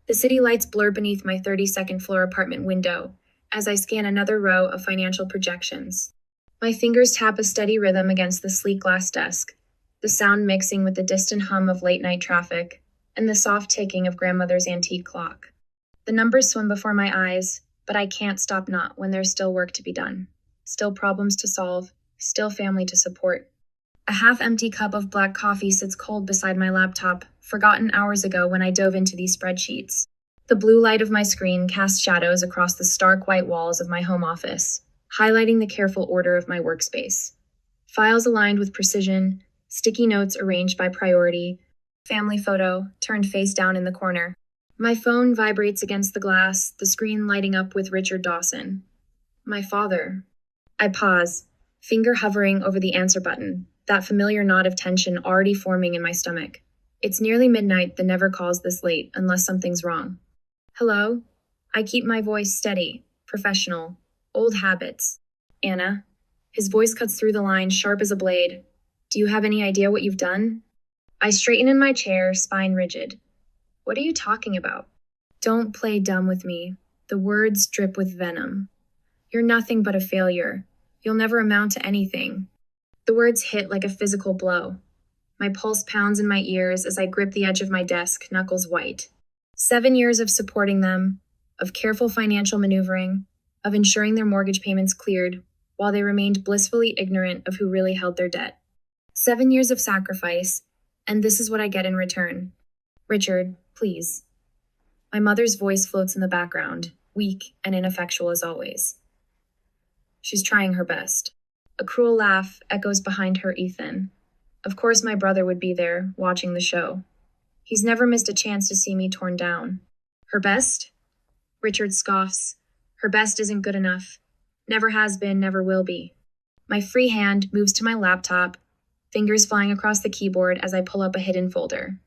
The city lights blur beneath my 32nd floor apartment window as I scan another row of financial projections. My fingers tap a steady rhythm against the sleek glass desk, the sound mixing with the distant hum of late-night traffic and the soft ticking of grandmother's antique clock. The numbers swim before my eyes, but I can't stop not when there's still work to be done, still problems to solve, still family to support. A half-empty cup of black coffee sits cold beside my laptop, forgotten hours ago when I dove into these spreadsheets. The blue light of my screen casts shadows across the stark white walls of my home office, highlighting the careful order of my workspace. Files aligned with precision, sticky notes arranged by priority, family photo turned face down in the corner. My phone vibrates against the glass, the screen lighting up with Richard Dawson. My father. I pause, finger hovering over the answer button, that familiar knot of tension already forming in my stomach. It's nearly midnight, that never calls this late unless something's wrong. Hello? I keep my voice steady, professional, old habits. Anna. His voice cuts through the line, sharp as a blade. Do you have any idea what you've done? I straighten in my chair, spine rigid. What are you talking about? Don't play dumb with me. The words drip with venom. You're nothing but a failure. You'll never amount to anything. The words hit like a physical blow. My pulse pounds in my ears as I grip the edge of my desk, knuckles white. 7 years of supporting them, of careful financial maneuvering, of ensuring their mortgage payments cleared, while they remained blissfully ignorant of who really held their debt. 7 years of sacrifice, and this is what I get in return. Richard, please. My mother's voice floats in the background, weak and ineffectual as always. She's trying her best. A cruel laugh echoes behind her, Ethan. Of course my brother would be there, watching the show. He's never missed a chance to see me torn down. Her best? Richard scoffs. Her best isn't good enough. Never has been, never will be. My free hand moves to my laptop, fingers flying across the keyboard as I pull up a hidden folder.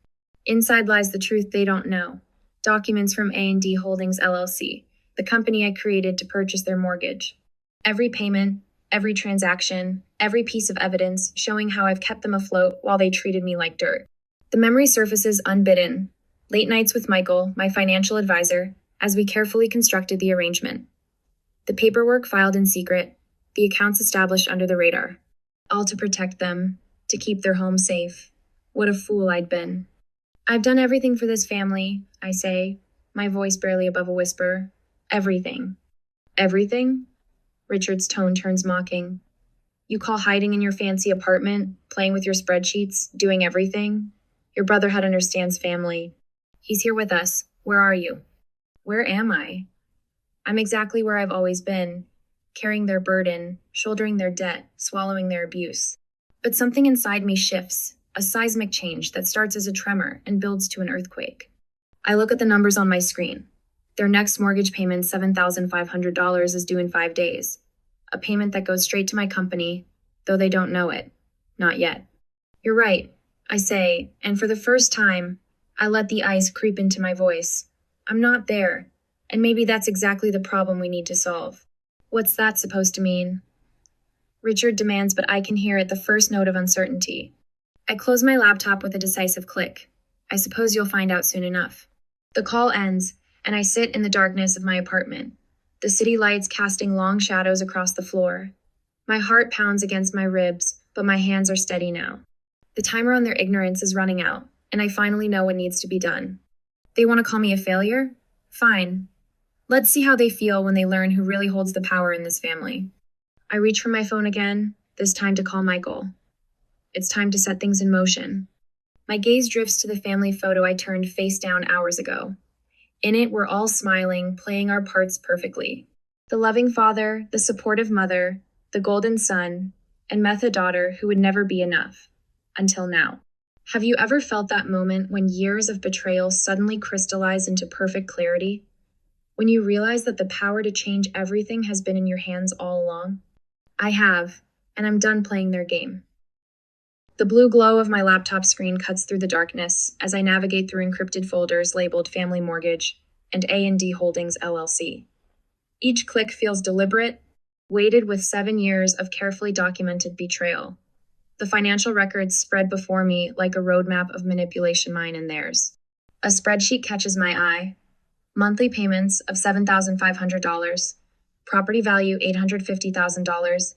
Inside lies the truth they don't know. Documents from A&D Holdings LLC, the company I created to purchase their mortgage. Every payment, every transaction, every piece of evidence showing how I've kept them afloat while they treated me like dirt. The memory surfaces unbidden. Late nights with Michael, my financial advisor, as we carefully constructed the arrangement. The paperwork filed in secret, the accounts established under the radar. All to protect them, to keep their home safe. What a fool I'd been. I've done everything for this family, I say, my voice barely above a whisper. Everything. Everything? Richard's tone turns mocking. You call hiding in your fancy apartment, playing with your spreadsheets, doing everything? Your brotherhood understands family. He's here with us. Where are you? Where am I? I'm exactly where I've always been, carrying their burden, shouldering their debt, swallowing their abuse. But something inside me shifts, a seismic change that starts as a tremor and builds to an earthquake. I look at the numbers on my screen. Their next mortgage payment, $7,500, is due in 5 days. A payment that goes straight to my company, though they don't know it. Not yet. You're right, I say, and for the first time, I let the ice creep into my voice. I'm not there, and maybe that's exactly the problem we need to solve. What's that supposed to mean? Richard demands, but I can hear it, the first note of uncertainty. I close my laptop with a decisive click. I suppose you'll find out soon enough. The call ends, and I sit in the darkness of my apartment, the city lights casting long shadows across the floor. My heart pounds against my ribs, but my hands are steady now. The timer on their ignorance is running out, and I finally know what needs to be done. They want to call me a failure? Fine. Let's see how they feel when they learn who really holds the power in this family. I reach for my phone again, this time to call Michael. It's time to set things in motion. My gaze drifts to the family photo I turned face down hours ago. In it, we're all smiling, playing our parts perfectly. The loving father, the supportive mother, the golden son, and Metha daughter who would never be enough. Until now. Have you ever felt that moment when years of betrayal suddenly crystallize into perfect clarity? When you realize that the power to change everything has been in your hands all along? I have, and I'm done playing their game. The blue glow of my laptop screen cuts through the darkness as I navigate through encrypted folders labeled Family Mortgage and A&D Holdings LLC. Each click feels deliberate, weighted with 7 years of carefully documented betrayal. The financial records spread before me like a roadmap of manipulation, mine and theirs. A spreadsheet catches my eye, Monthly payments of $7,500. Property value $850,000.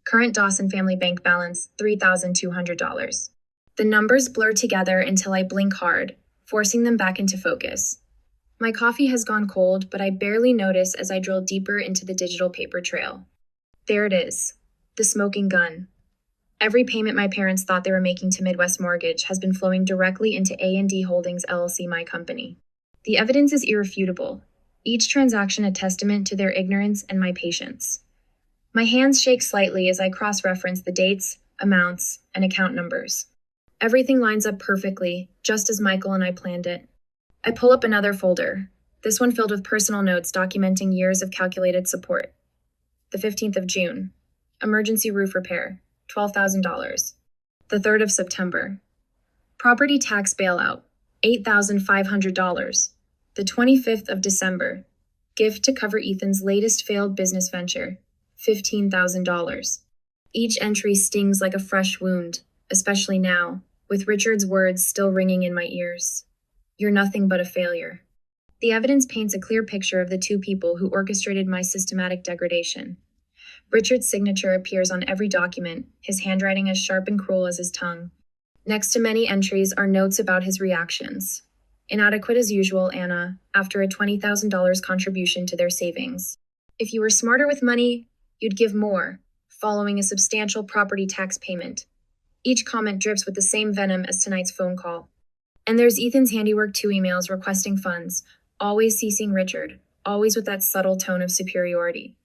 Current Dawson family bank balance $3,200. The numbers blur together until I blink hard, forcing them back into focus. My coffee has gone cold, but I barely notice as I drill deeper into the digital paper trail. There it is, the smoking gun. Every payment my parents thought they were making to Midwest Mortgage has been flowing directly into A&D Holdings LLC, my company. The evidence is irrefutable, each transaction a testament to their ignorance and my patience. My hands shake slightly as I cross-reference the dates, amounts, and account numbers. Everything lines up perfectly, just as Michael and I planned it. I pull up another folder, this one filled with personal notes documenting years of calculated support. The 15th of June, emergency roof repair, $12,000. The 3rd of September, property tax bailout, $8,500. The 25th of December, gift to cover Ethan's latest failed business venture, $15,000. Each entry stings like a fresh wound, especially now, with Richard's words still ringing in my ears. You're nothing but a failure. The evidence paints a clear picture of the two people who orchestrated my systematic degradation. Richard's signature appears on every document, his handwriting as sharp and cruel as his tongue. Next to many entries are notes about his reactions. Inadequate as usual, Anna, after a $20,000 contribution to their savings. If you were smarter with money, you'd give more, following a substantial property tax payment. Each comment drips with the same venom as tonight's phone call. And there's Ethan's handiwork 2 emails requesting funds, always ceasing Richard, always with that subtle tone of superiority.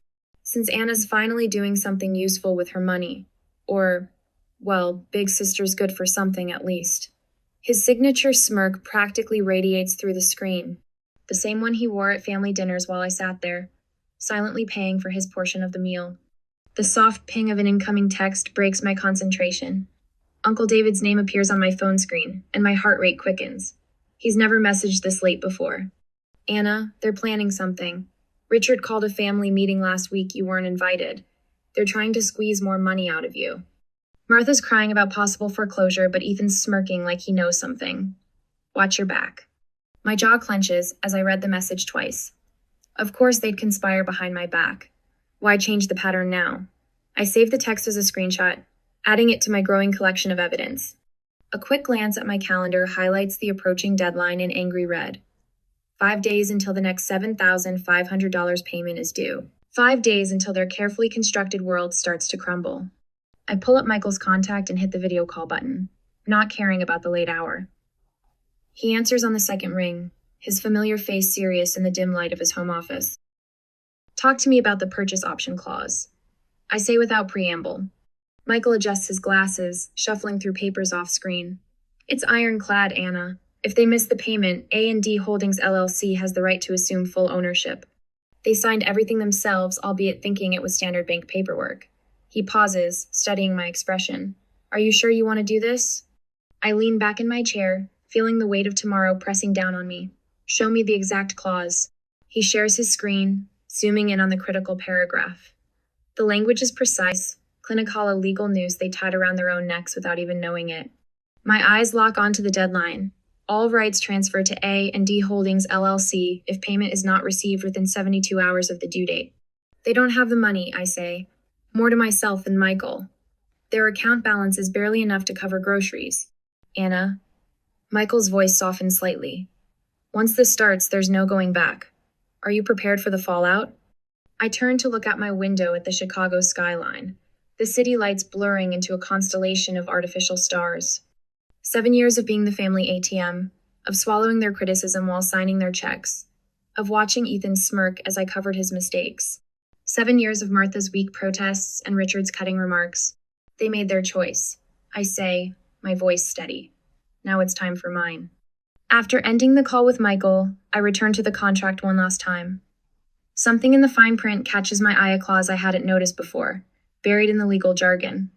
Since Anna's finally doing something useful with her money, or, well, big sister's good for something at least. His signature smirk practically radiates through the screen, the same one he wore at family dinners while I sat there, silently paying for his portion of the meal. The soft ping of an incoming text breaks my concentration. Uncle David's name appears on my phone screen, and my heart rate quickens. He's never messaged this late before. Anna, they're planning something. Richard called a family meeting last week you weren't invited. They're trying to squeeze more money out of you. Martha's crying about possible foreclosure, but Ethan's smirking like he knows something. Watch your back. My jaw clenches as I read the message twice. Of course they'd conspire behind my back. Why change the pattern now? I saved the text as a screenshot, adding it to my growing collection of evidence. A quick glance at my calendar highlights the approaching deadline in angry red. 5 days until the next $7,500 payment is due. 5 days until their carefully constructed world starts to crumble. I pull up Michael's contact and hit the video call button, not caring about the late hour. He answers on the second ring, his familiar face serious in the dim light of his home office. Talk to me about the purchase option clause. I say without preamble. Michael adjusts his glasses, shuffling through papers off screen. It's ironclad, Anna. If they miss the payment, A&D Holdings LLC has the right to assume full ownership. They signed everything themselves, albeit thinking it was standard bank paperwork. He pauses, studying my expression. Are you sure you want to do this? I lean back in my chair, feeling the weight of tomorrow pressing down on me. Show me the exact clause. He shares his screen, zooming in on the critical paragraph. The language is precise, clinical legal noose they tied around their own necks without even knowing it. My eyes lock onto the deadline. All rights transfer to A&D Holdings LLC if payment is not received within 72 hours of the due date. They don't have the money, I say. More to myself than Michael. Their account balance is barely enough to cover groceries. Anna. Michael's voice softens slightly. Once this starts, there's no going back. Are you prepared for the fallout? I turn to look out my window at the Chicago skyline, the city lights blurring into a constellation of artificial stars. 7 years of being the family ATM, of swallowing their criticism while signing their checks, of watching Ethan smirk as I covered his mistakes. 7 years of Martha's weak protests and Richard's cutting remarks. They made their choice. I say, my voice steady. Now it's time for mine. After ending the call with Michael, I return to the contract one last time. Something in the fine print catches my eye, a clause I hadn't noticed before, buried in the legal jargon.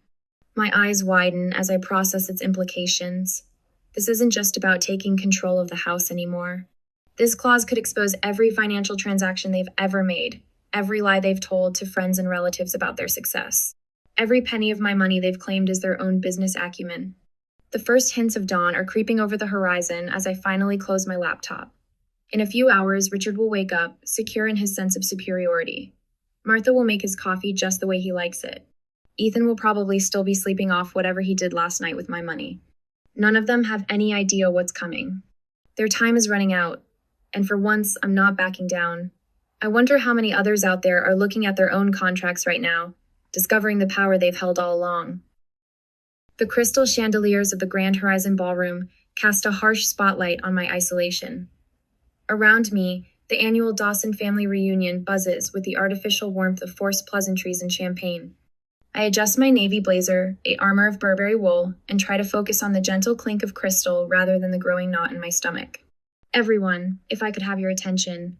My eyes widen as I process its implications. This isn't just about taking control of the house anymore. This clause could expose every financial transaction they've ever made, every lie they've told to friends and relatives about their success, every penny of my money they've claimed as their own business acumen. The first hints of dawn are creeping over the horizon as I finally close my laptop. In a few hours, Richard will wake up, secure in his sense of superiority. Martha will make his coffee just the way he likes it. Ethan will probably still be sleeping off whatever he did last night with my money. None of them have any idea what's coming. Their time is running out, and for once, I'm not backing down. I wonder how many others out there are looking at their own contracts right now, discovering the power they've held all along. The crystal chandeliers of the Grand Horizon Ballroom cast a harsh spotlight on my isolation. Around me, the annual Dawson family reunion buzzes with the artificial warmth of forced pleasantries and champagne. I adjust my navy blazer, a armor of Burberry wool, and try to focus on the gentle clink of crystal rather than the growing knot in my stomach. Everyone, if I could have your attention.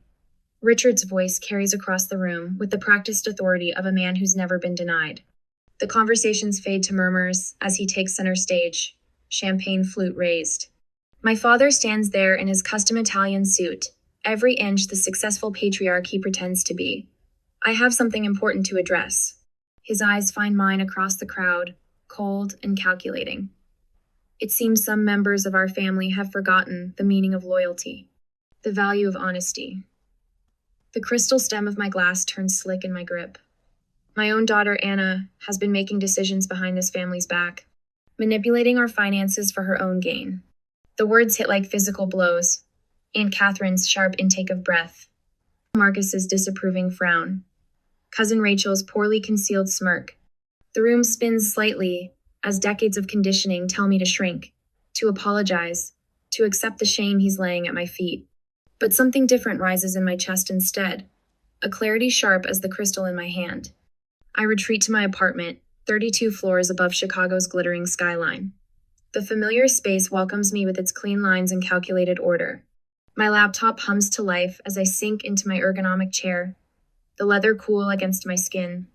Richard's voice carries across the room with the practiced authority of a man who's never been denied. The conversations fade to murmurs as he takes center stage, champagne flute raised. My father stands there in his custom Italian suit, every inch the successful patriarch he pretends to be. I have something important to address. His eyes find mine across the crowd, cold and calculating. It seems some members of our family have forgotten the meaning of loyalty, the value of honesty. The crystal stem of my glass turns slick in my grip. My own daughter, Anna, has been making decisions behind this family's back, manipulating our finances for her own gain. The words hit like physical blows. Aunt Catherine's sharp intake of breath. Marcus's disapproving frown. Cousin Rachel's poorly concealed smirk. The room spins slightly as decades of conditioning tell me to shrink, to apologize, to accept the shame he's laying at my feet. But something different rises in my chest instead, a clarity sharp as the crystal in my hand. I retreat to my apartment, 32 floors above Chicago's glittering skyline. The familiar space welcomes me with its clean lines and calculated order. My laptop hums to life as I sink into my ergonomic chair, the leather cool against my skin.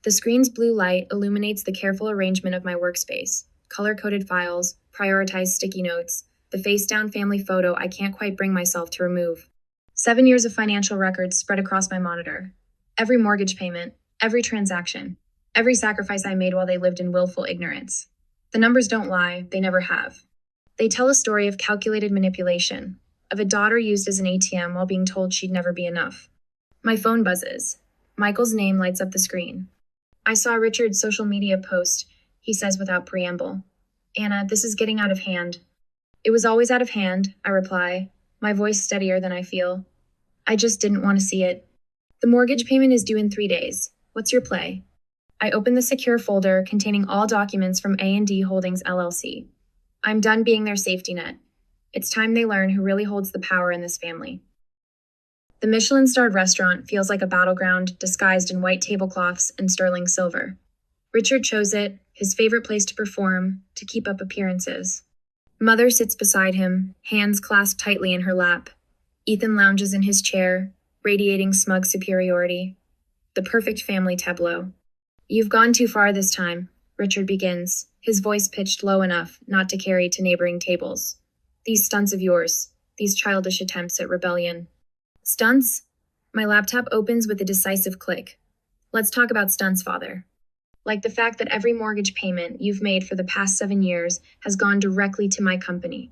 The screen's blue light illuminates the careful arrangement of my workspace, color-coded files, prioritized sticky notes, the face-down family photo I can't quite bring myself to remove. 7 years of financial records spread across my monitor. Every mortgage payment, every transaction, every sacrifice I made while they lived in willful ignorance. The numbers don't lie, they never have. They tell a story of calculated manipulation, of a daughter used as an ATM while being told she'd never be enough. My phone buzzes. Michael's name lights up the screen. I saw Richard's social media post, he says without preamble. Anna, this is getting out of hand. It was always out of hand, I reply, my voice steadier than I feel. I just didn't want to see it. The mortgage payment is due in 3 days. What's your play? I open the secure folder containing all documents from A&D Holdings LLC. I'm done being their safety net. It's time they learn who really holds the power in this family. The Michelin-starred restaurant feels like a battleground disguised in white tablecloths and sterling silver. Richard chose it, his favorite place to perform, to keep up appearances. Mother sits beside him, hands clasped tightly in her lap. Ethan lounges in his chair, radiating smug superiority. The perfect family tableau. You've gone too far this time, Richard begins, his voice pitched low enough not to carry to neighboring tables. These stunts of yours, these childish attempts at rebellion. Stunts? My laptop opens with a decisive click. Let's talk about stunts, Father. Like the fact that every mortgage payment you've made for the past 7 years has gone directly to my company.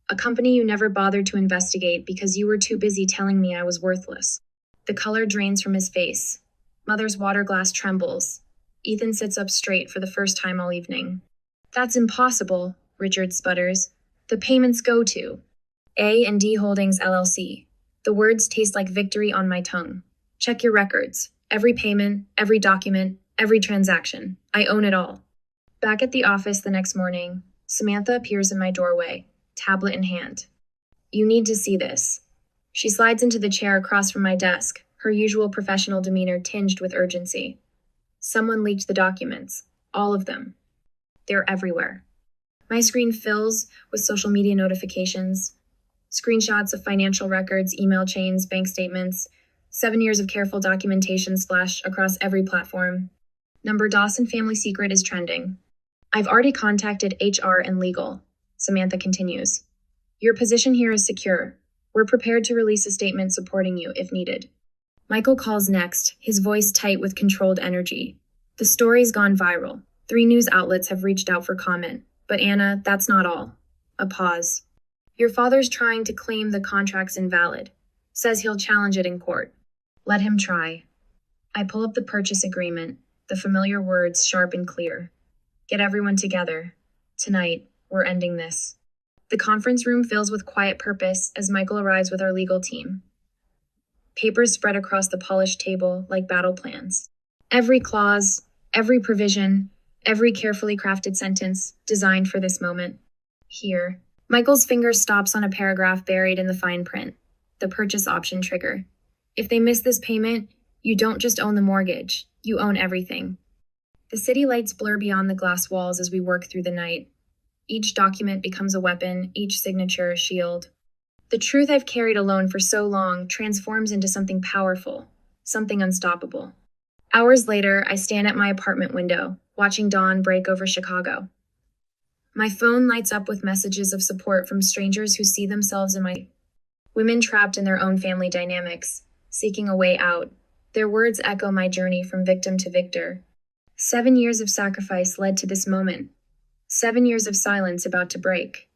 A company you never bothered to investigate because you were too busy telling me I was worthless. The color drains from his face. Mother's water glass trembles. Ethan sits up straight for the first time all evening. That's impossible, Richard sputters. The payments go to A&D Holdings LLC. The words taste like victory on my tongue. Check your records. Every payment, every document, every transaction. I own it all. Back at the office the next morning, Samantha appears in my doorway, tablet in hand. You need to see this. She slides into the chair across from my desk, her usual professional demeanor tinged with urgency. Someone leaked the documents. All of them. They're everywhere. My screen fills with social media notifications, screenshots of financial records, email chains, bank statements, 7 years of careful documentation splashed across every platform. Number Dawson family secret is trending. I've already contacted HR and legal, Samantha continues. Your position here is secure. We're prepared to release a statement supporting you if needed. Michael calls next, his voice tight with controlled energy. The story's gone viral. 3 news outlets have reached out for comment. But Anna, that's not all. A pause. Your father's trying to claim the contract's invalid. Says he'll challenge it in court. Let him try. I pull up the purchase agreement, the familiar words sharp and clear. Get everyone together. Tonight, we're ending this. The conference room fills with quiet purpose as Michael arrives with our legal team. Papers spread across the polished table like battle plans. Every clause, every provision, every carefully crafted sentence designed for this moment. Here, Michael's finger stops on a paragraph buried in the fine print, the purchase option trigger. If they miss this payment, you don't just own the mortgage, you own everything. The city lights blur beyond the glass walls as we work through the night. Each document becomes a weapon, each signature a shield. The truth I've carried alone for so long transforms into something powerful, something unstoppable. Hours later, I stand at my apartment window, watching dawn break over Chicago. My phone lights up with messages of support from strangers who see themselves in my women trapped in their own family dynamics, seeking a way out. Their words echo my journey from victim to victor. 7 years of sacrifice led to this moment. 7 years of silence about to break.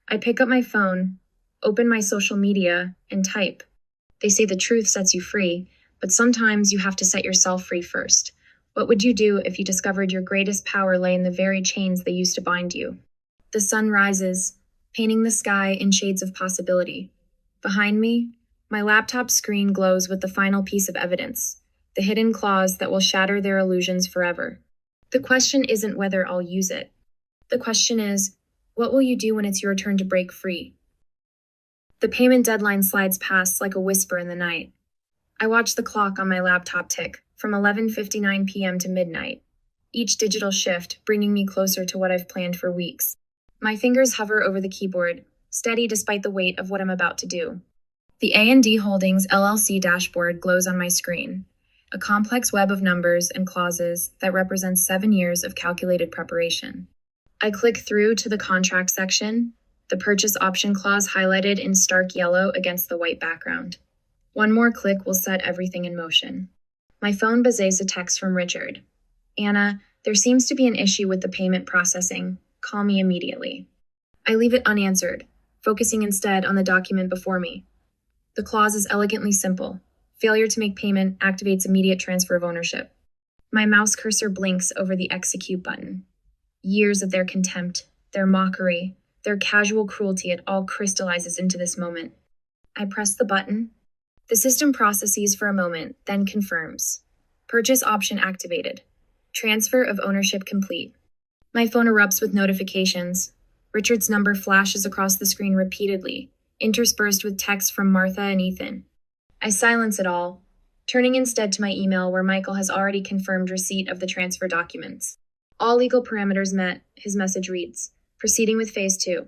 I pick up my phone, open my social media, and type. They say the truth sets you free, but sometimes you have to set yourself free first. What would you do if you discovered your greatest power lay in the very chains that used to bind you? The sun rises, painting the sky in shades of possibility. Behind me, my laptop screen glows with the final piece of evidence, the hidden clause that will shatter their illusions forever. The question isn't whether I'll use it. The question is, what will you do when it's your turn to break free? The payment deadline slides past like a whisper in the night. I watch the clock on my laptop tick from 11:59 p.m. to midnight, each digital shift bringing me closer to what I've planned for weeks. My fingers hover over the keyboard, steady despite the weight of what I'm about to do. The A&D Holdings LLC dashboard glows on my screen, a complex web of numbers and clauses that represents 7 years of calculated preparation. I click through to the contract section, the purchase option clause highlighted in stark yellow against the white background. One more click will set everything in motion. My phone buzzes a text from Richard. Anna, there seems to be an issue with the payment processing. Call me immediately. I leave it unanswered, focusing instead on the document before me. The clause is elegantly simple. Failure to make payment activates immediate transfer of ownership. My mouse cursor blinks over the execute button. Years of their contempt, their mockery, their casual cruelty, it all crystallizes into this moment. I press the button. The system processes for a moment, then confirms. Purchase option activated. Transfer of ownership complete. My phone erupts with notifications. Richard's number flashes across the screen repeatedly, interspersed with texts from Martha and Ethan. I silence it all, turning instead to my email where Michael has already confirmed receipt of the transfer documents. All legal parameters met, his message reads, proceeding with phase 2.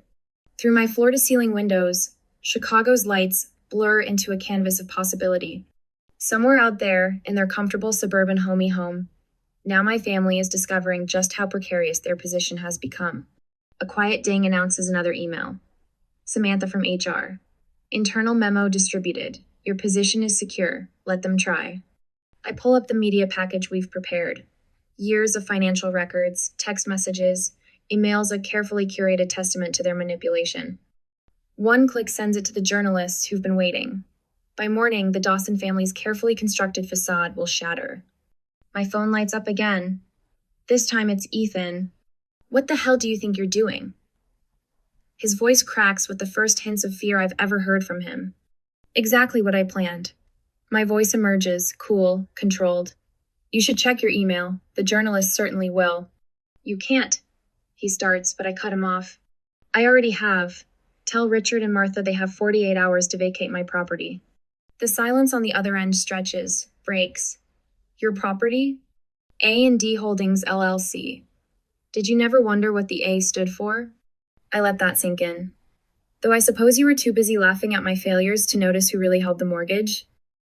Through my floor-to-ceiling windows, Chicago's lights blur into a canvas of possibility. Somewhere out there, in their comfortable suburban homey home, now my family is discovering just how precarious their position has become. A quiet ding announces another email. Samantha from HR. Internal memo distributed. Your position is secure. Let them try. I pull up the media package we've prepared. Years of financial records, text messages, emails a carefully curated testament to their manipulation. One click sends it to the journalists who've been waiting. By morning, the Dawson family's carefully constructed facade will shatter. My phone lights up again. This time it's Ethan. What the hell do you think you're doing? His voice cracks with the first hints of fear I've ever heard from him. Exactly what I planned. My voice emerges, cool, controlled. You should check your email. The journalists certainly will. You can't, he starts, but I cut him off. I already have. Tell Richard and Martha they have 48 hours to vacate my property. The silence on the other end stretches, breaks. Your property? A&D Holdings LLC. Did you never wonder what the A stood for? I let that sink in. Though I suppose you were too busy laughing at my failures to notice who really held the mortgage.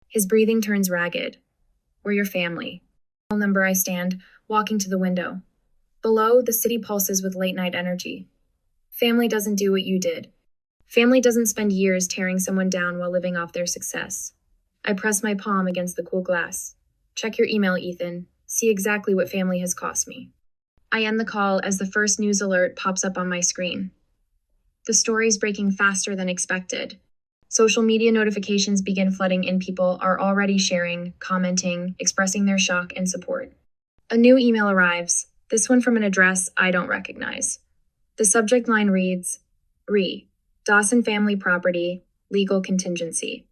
His breathing turns ragged. We're your family. Number I stand, walking to the window. Below, the city pulses with late-night energy. Family doesn't do what you did. Family doesn't spend years tearing someone down while living off their success. I press my palm against the cool glass. Check your email, Ethan. See exactly what family has cost me. I end the call as the first news alert pops up on my screen. The story's breaking faster than expected. Social media notifications begin flooding in. People are already sharing, commenting, expressing their shock and support. A new email arrives, this one from an address I don't recognize. The subject line reads, Dawson Family Property, Legal Contingency.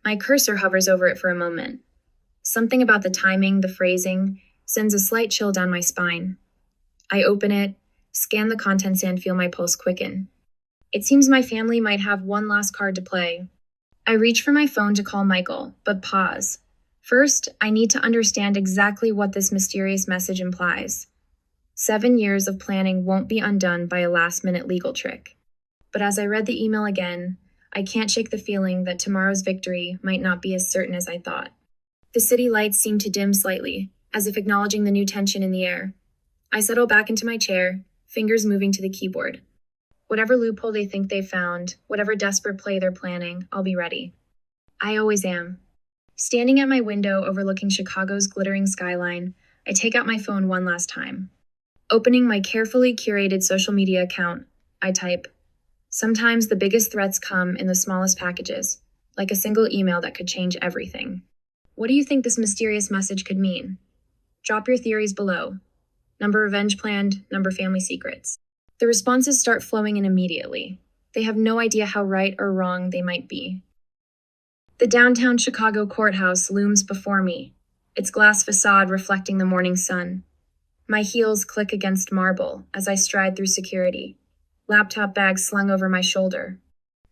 My cursor hovers over it for a moment. Something about the timing, the phrasing, sends a slight chill down my spine. I open it, scan the contents, and feel my pulse quicken. It seems my family might have one last card to play. I reach for my phone to call Michael, but pause. First, I need to understand exactly what this mysterious message implies. 7 years of planning won't be undone by a last-minute legal trick. But as I read the email again, I can't shake the feeling that tomorrow's victory might not be as certain as I thought. The city lights seem to dim slightly, as if acknowledging the new tension in the air. I settle back into my chair, fingers moving to the keyboard. Whatever loophole they think they've found, whatever desperate play they're planning, I'll be ready. I always am. Standing at my window overlooking Chicago's glittering skyline, I take out my phone one last time. Opening my carefully curated social media account, I type, "Sometimes the biggest threats come in the smallest packages, like a single email that could change everything." What do you think this mysterious message could mean? Drop your theories below. Number revenge planned, number family secrets. The responses start flowing in immediately. They have no idea how right or wrong they might be. The downtown Chicago courthouse looms before me, its glass facade reflecting the morning sun. My heels click against marble as I stride through security, laptop bag slung over my shoulder.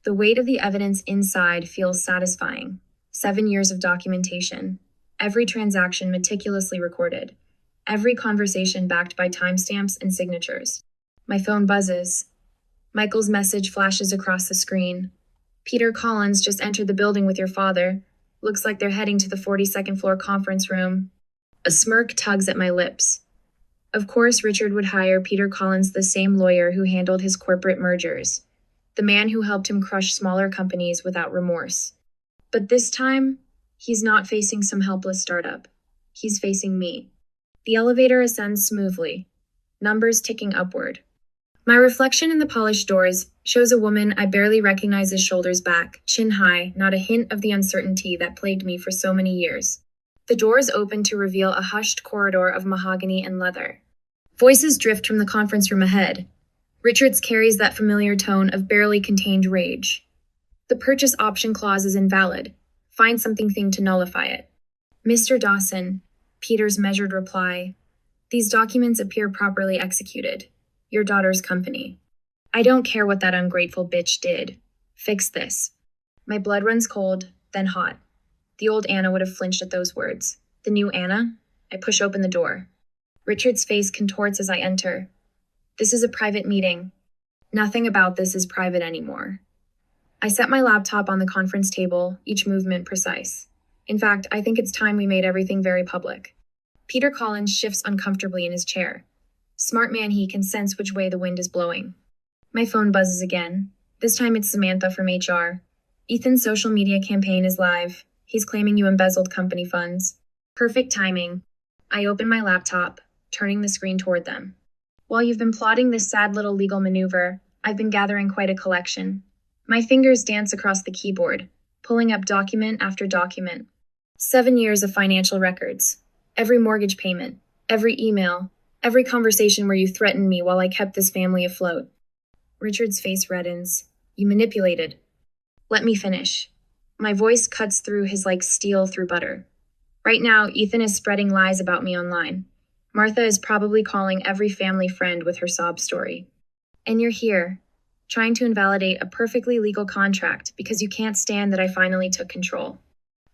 The weight of the evidence inside feels satisfying. 7 years of documentation, every transaction meticulously recorded, every conversation backed by timestamps and signatures. My phone buzzes. Michael's message flashes across the screen. "Peter Collins just entered the building with your father. Looks like they're heading to the 42nd floor conference room." A smirk tugs at my lips. Of course, Richard would hire Peter Collins, the same lawyer who handled his corporate mergers, the man who helped him crush smaller companies without remorse. But this time, he's not facing some helpless startup. He's facing me. The elevator ascends smoothly, numbers ticking upward. My reflection in the polished doors shows a woman I barely recognize as shoulders back, chin high, not a hint of the uncertainty that plagued me for so many years. The doors open to reveal a hushed corridor of mahogany and leather. Voices drift from the conference room ahead. Richards carries that familiar tone of barely contained rage. "The purchase option clause is invalid. Find something to nullify it." "Mr. Dawson," Peter's measured reply, "these documents appear properly executed. Your daughter's company." "I don't care what that ungrateful bitch did. Fix this." My blood runs cold, then hot. The old Anna would have flinched at those words. The new Anna? I push open the door. Richard's face contorts as I enter. "This is a private meeting. Nothing about this is private anymore." I set my laptop on the conference table, each movement precise. In fact, I think it's time we made everything very public. Peter Collins shifts uncomfortably in his chair. Smart man, he can sense which way the wind is blowing. My phone buzzes again. This time it's Samantha from HR. "Ethan's social media campaign is live. He's claiming you embezzled company funds." Perfect timing. I open my laptop, turning the screen toward them. "While you've been plotting this sad little legal maneuver, I've been gathering quite a collection." My fingers dance across the keyboard, pulling up document after document. 7 years of financial records. Every mortgage payment, every email, every conversation where you threatened me while I kept this family afloat. Richard's face reddens. "You manipulated." "Let me finish." My voice cuts through his like steel through butter. "Right now, Ethan is spreading lies about me online. Martha is probably calling every family friend with her sob story. And you're here, trying to invalidate a perfectly legal contract because you can't stand that I finally took control."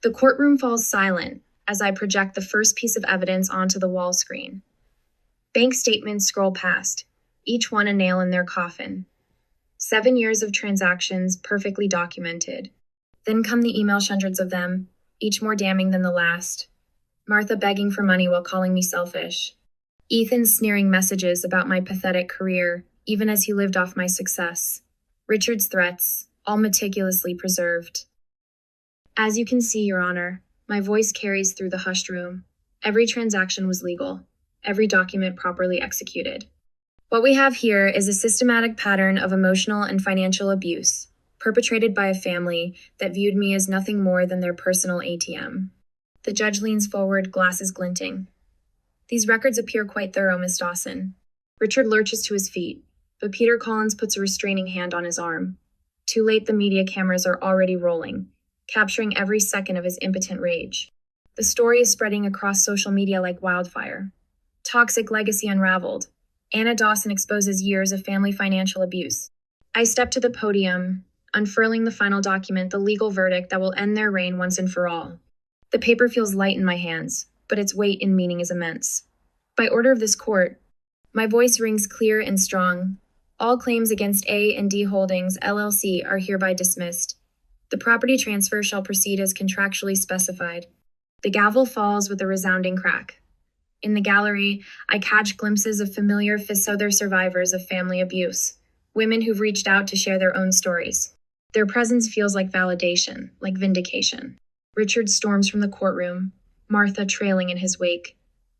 The courtroom falls silent as I project the first piece of evidence onto the wall screen. Bank statements scroll past, each one a nail in their coffin. 7 years of transactions perfectly documented. Then come the email, hundreds of them, each more damning than the last. Martha begging for money while calling me selfish. Ethan sneering messages about my pathetic career, even as he lived off my success. Richard's threats, all meticulously preserved. As you can see, Your Honor, my voice carries through the hushed room. Every transaction was legal, every document properly executed. What we have here is a systematic pattern of emotional and financial abuse, perpetrated by a family that viewed me as nothing more than their personal ATM. The judge leans forward, glasses glinting. These records appear quite thorough, Miss Dawson. Richard lurches to his feet, but Peter Collins puts a restraining hand on his arm. Too late, the media cameras are already rolling, capturing every second of his impotent rage. The story is spreading across social media like wildfire. Toxic legacy unraveled. Anna Dawson exposes years of family financial abuse. I step to the podium, unfurling the final document, the legal verdict that will end their reign once and for all. The paper feels light in my hands, but its weight and meaning is immense. By order of this court, my voice rings clear and strong. All claims against A and D Holdings, LLC, are hereby dismissed. The property transfer shall proceed as contractually specified. The gavel falls with a resounding crack. In the gallery, I catch glimpses of familiar other survivors of family abuse, women who've reached out to share their own stories. Their presence feels like validation, like vindication. Richard storms from the courtroom, Martha trailing in his wake.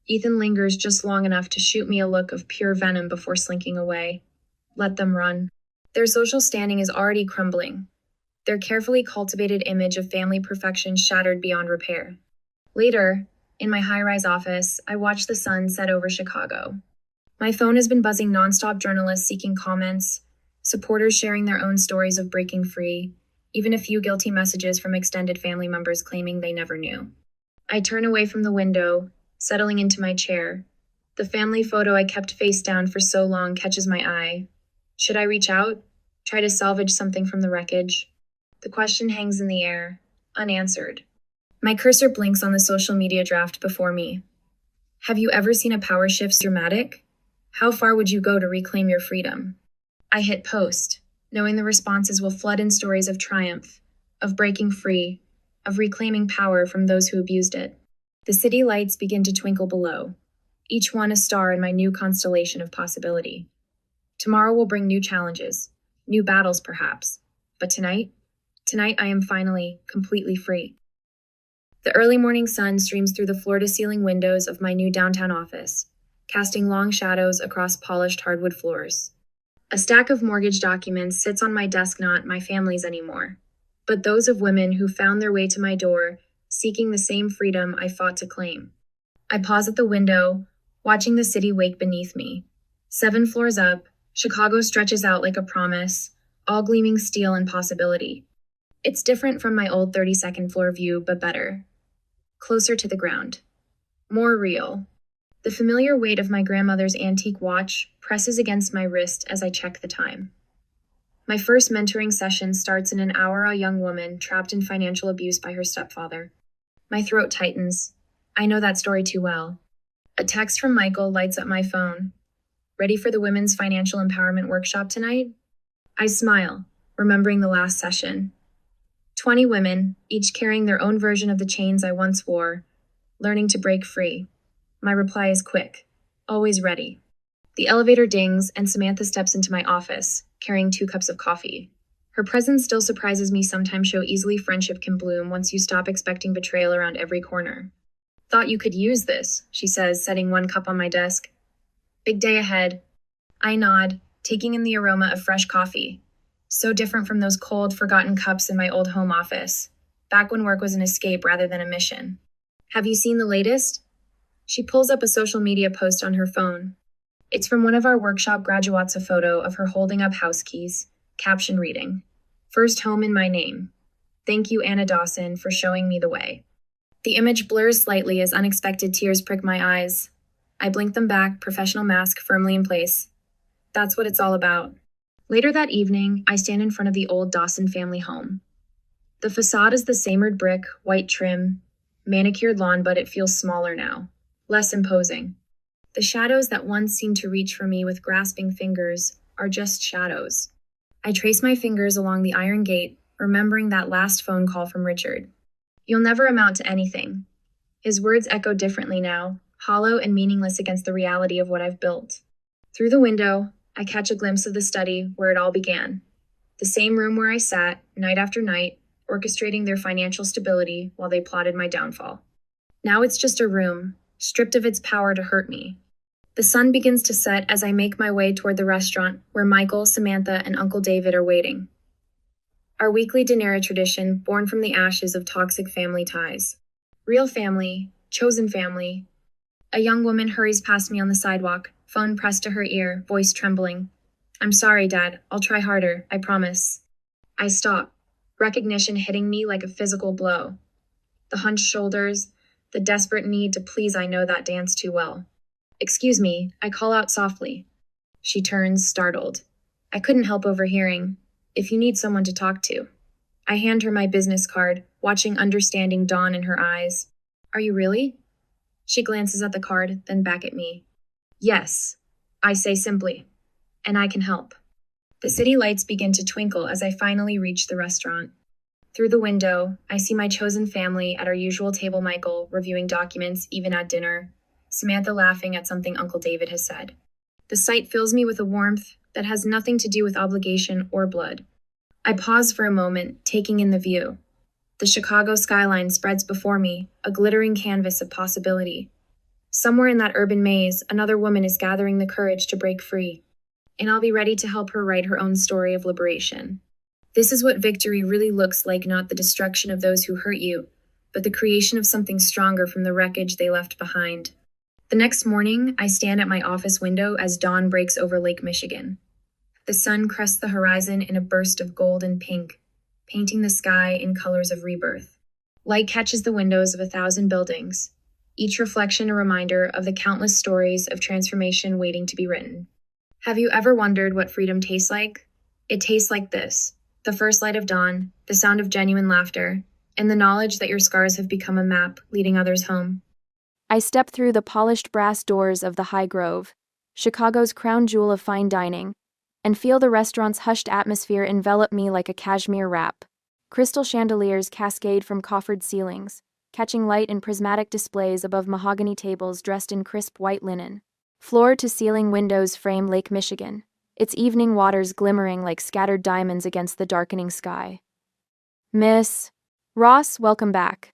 Ethan lingers just long enough to shoot me a look of pure venom before slinking away. Let them run. Their social standing is already crumbling, their carefully cultivated image of family perfection shattered beyond repair. Later, in my high-rise office, I watch the sun set over Chicago. My phone has been buzzing nonstop, journalists seeking comments, supporters sharing their own stories of breaking free, even a few guilty messages from extended family members claiming they never knew. I turn away from the window, settling into my chair. The family photo I kept face down for so long catches my eye. Should I reach out? Try to salvage something from the wreckage? The question hangs in the air, unanswered. My cursor blinks on the social media draft before me. Have you ever seen a power shift dramatic? How far would you go to reclaim your freedom? I hit post, knowing the responses will flood in stories of triumph, of breaking free, of reclaiming power from those who abused it. The city lights begin to twinkle below, each one a star in my new constellation of possibility. Tomorrow will bring new challenges, new battles perhaps, but tonight I am finally completely free. The early morning sun streams through the floor-to-ceiling windows of my new downtown office, casting long shadows across polished hardwood floors. A stack of mortgage documents sits on my desk, not my family's anymore, but those of women who found their way to my door, seeking the same freedom I fought to claim. I pause at the window, watching the city wake beneath me. 7 floors up, Chicago stretches out like a promise, all gleaming steel and possibility. It's different from my old 32nd floor view, but better. Closer to the ground. More real. The familiar weight of my grandmother's antique watch presses against my wrist as I check the time. My first mentoring session starts in an hour, a young woman trapped in financial abuse by her stepfather. My throat tightens. I know that story too well. A text from Michael lights up my phone. Ready for the Women's Financial Empowerment Workshop tonight? I smile, remembering the last session. 20 women, each carrying their own version of the chains I once wore, learning to break free. My reply is quick, always ready. The elevator dings and Samantha steps into my office, carrying 2 cups of coffee. Her presence still surprises me, sometimes show easily friendship can bloom once you stop expecting betrayal around every corner. Thought you could use this, she says, setting 1 cup on my desk. Big day ahead. I nod, taking in the aroma of fresh coffee. So different from those cold, forgotten cups in my old home office, back when work was an escape rather than a mission. Have you seen the latest? She pulls up a social media post on her phone. It's from one of our workshop graduates, a photo of her holding up house keys, caption reading, "First home in my name. Thank you, Anna Dawson, for showing me the way." The image blurs slightly as unexpected tears prick my eyes. I blink them back, professional mask firmly in place. That's what it's all about. Later that evening, I stand in front of the old Dawson family home. The facade is the same red brick, white trim, manicured lawn, but it feels smaller now, less imposing. The shadows that once seemed to reach for me with grasping fingers are just shadows. I trace my fingers along the iron gate, remembering that last phone call from Richard. You'll never amount to anything. His words echo differently now, hollow and meaningless against the reality of what I've built. Through the window, I catch a glimpse of the study where it all began. The same room where I sat, night after night, orchestrating their financial stability while they plotted my downfall. Now it's just a room, stripped of its power to hurt me. The sun begins to set as I make my way toward the restaurant where Michael, Samantha, and Uncle David are waiting. Our weekly dinner tradition born from the ashes of toxic family ties. Real family, chosen family. A young woman hurries past me on the sidewalk, phone pressed to her ear, voice trembling. I'm sorry, Dad. I'll try harder, I promise. I stop, recognition hitting me like a physical blow. The hunched shoulders, the desperate need to please I know that dance too well. Excuse me, I call out softly. She turns, startled. I couldn't help overhearing. If you need someone to talk to. I hand her my business card, watching understanding dawn in her eyes. Are you really? She glances at the card, then back at me. Yes, I say simply. And I can help. The city lights begin to twinkle as I finally reach the restaurant. Through the window, I see my chosen family at our usual table, Michael, reviewing documents, even at dinner, Samantha laughing at something Uncle David has said. The sight fills me with a warmth that has nothing to do with obligation or blood. I pause for a moment, taking in the view. The Chicago skyline spreads before me, a glittering canvas of possibility. Somewhere in that urban maze, another woman is gathering the courage to break free. And I'll be ready to help her write her own story of liberation. This is what victory really looks like, not the destruction of those who hurt you, but the creation of something stronger from the wreckage they left behind. The next morning, I stand at my office window as dawn breaks over Lake Michigan. The sun crests the horizon in a burst of gold and pink, painting the sky in colors of rebirth. Light catches the windows of 1,000 buildings, each reflection a reminder of the countless stories of transformation waiting to be written. Have you ever wondered what freedom tastes like? It tastes like this: the first light of dawn, the sound of genuine laughter, and the knowledge that your scars have become a map leading others home. I step through the polished brass doors of the High Grove, Chicago's crown jewel of fine dining, and feel the restaurant's hushed atmosphere envelop me like a cashmere wrap. Crystal chandeliers cascade from coffered ceilings, catching light in prismatic displays above mahogany tables dressed in crisp white linen. Floor-to-ceiling windows frame Lake Michigan, its evening waters glimmering like scattered diamonds against the darkening sky. Miss Ross, welcome back.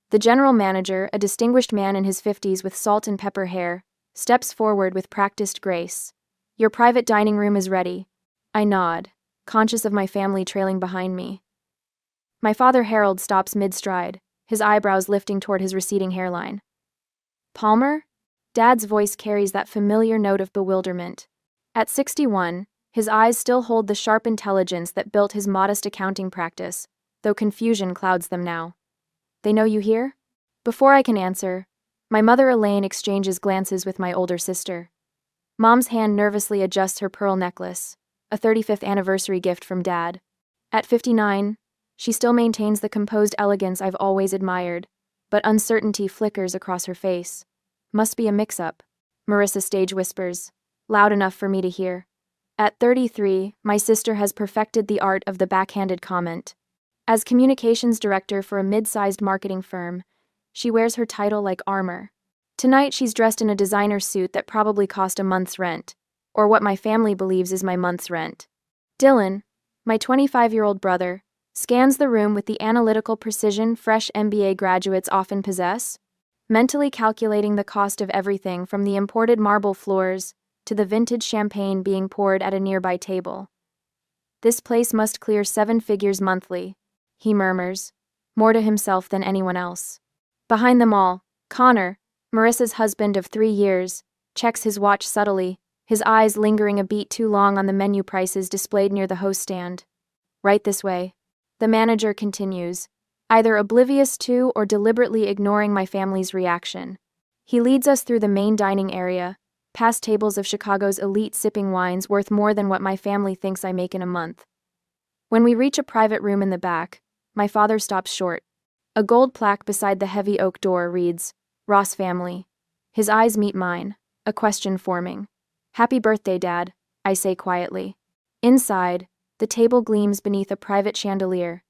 The general manager, a distinguished man in his 50s with salt and pepper hair, steps forward with practiced grace. Your private dining room is ready. I nod, conscious of my family trailing behind me. My father Harold stops mid-stride, his eyebrows lifting toward his receding hairline. Palmer? Dad's voice carries that familiar note of bewilderment. At 61, his eyes still hold the sharp intelligence that built his modest accounting practice, though confusion clouds them now. They know you here? Before I can answer, my mother Elaine exchanges glances with my older sister. Mom's hand nervously adjusts her pearl necklace, a 35th anniversary gift from Dad. At 59, she still maintains the composed elegance I've always admired, but uncertainty flickers across her face. Must be a mix-up, Marissa stage whispers, loud enough for me to hear. At 33, my sister has perfected the art of the backhanded comment. As communications director for a mid-sized marketing firm, she wears her title like armor. Tonight she's dressed in a designer suit that probably cost a month's rent, or what my family believes is my month's rent. Dylan, my 25-year-old brother, scans the room with the analytical precision fresh MBA graduates often possess, mentally calculating the cost of everything from the imported marble floors to the vintage champagne being poured at a nearby table. This place must clear 7 figures monthly, he murmurs, more to himself than anyone else. Behind them all, Connor, Marissa's husband of 3 years, checks his watch subtly, his eyes lingering a beat too long on the menu prices displayed near the host stand. Right this way. The manager continues, either oblivious to or deliberately ignoring my family's reaction. He leads us through the main dining area, past tables of Chicago's elite sipping wines worth more than what my family thinks I make in a month. When we reach a private room in the back, my father stops short. A gold plaque beside the heavy oak door reads, Ross family. His eyes meet mine, a question forming. Happy birthday, Dad, I say quietly. Inside, the table gleams beneath a private chandelier,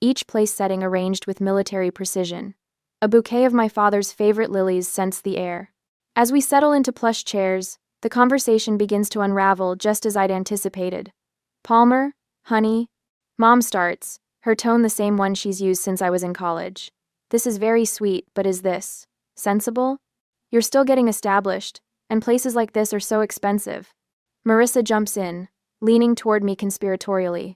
each place setting arranged with military precision. A bouquet of my father's favorite lilies scents the air. As we settle into plush chairs, the conversation begins to unravel just as I'd anticipated. Palmer, honey, Mom starts, her tone the same one she's used since I was in college. This is very sweet, but is this sensible? You're still getting established, and places like this are so expensive. Marissa jumps in, leaning toward me conspiratorially.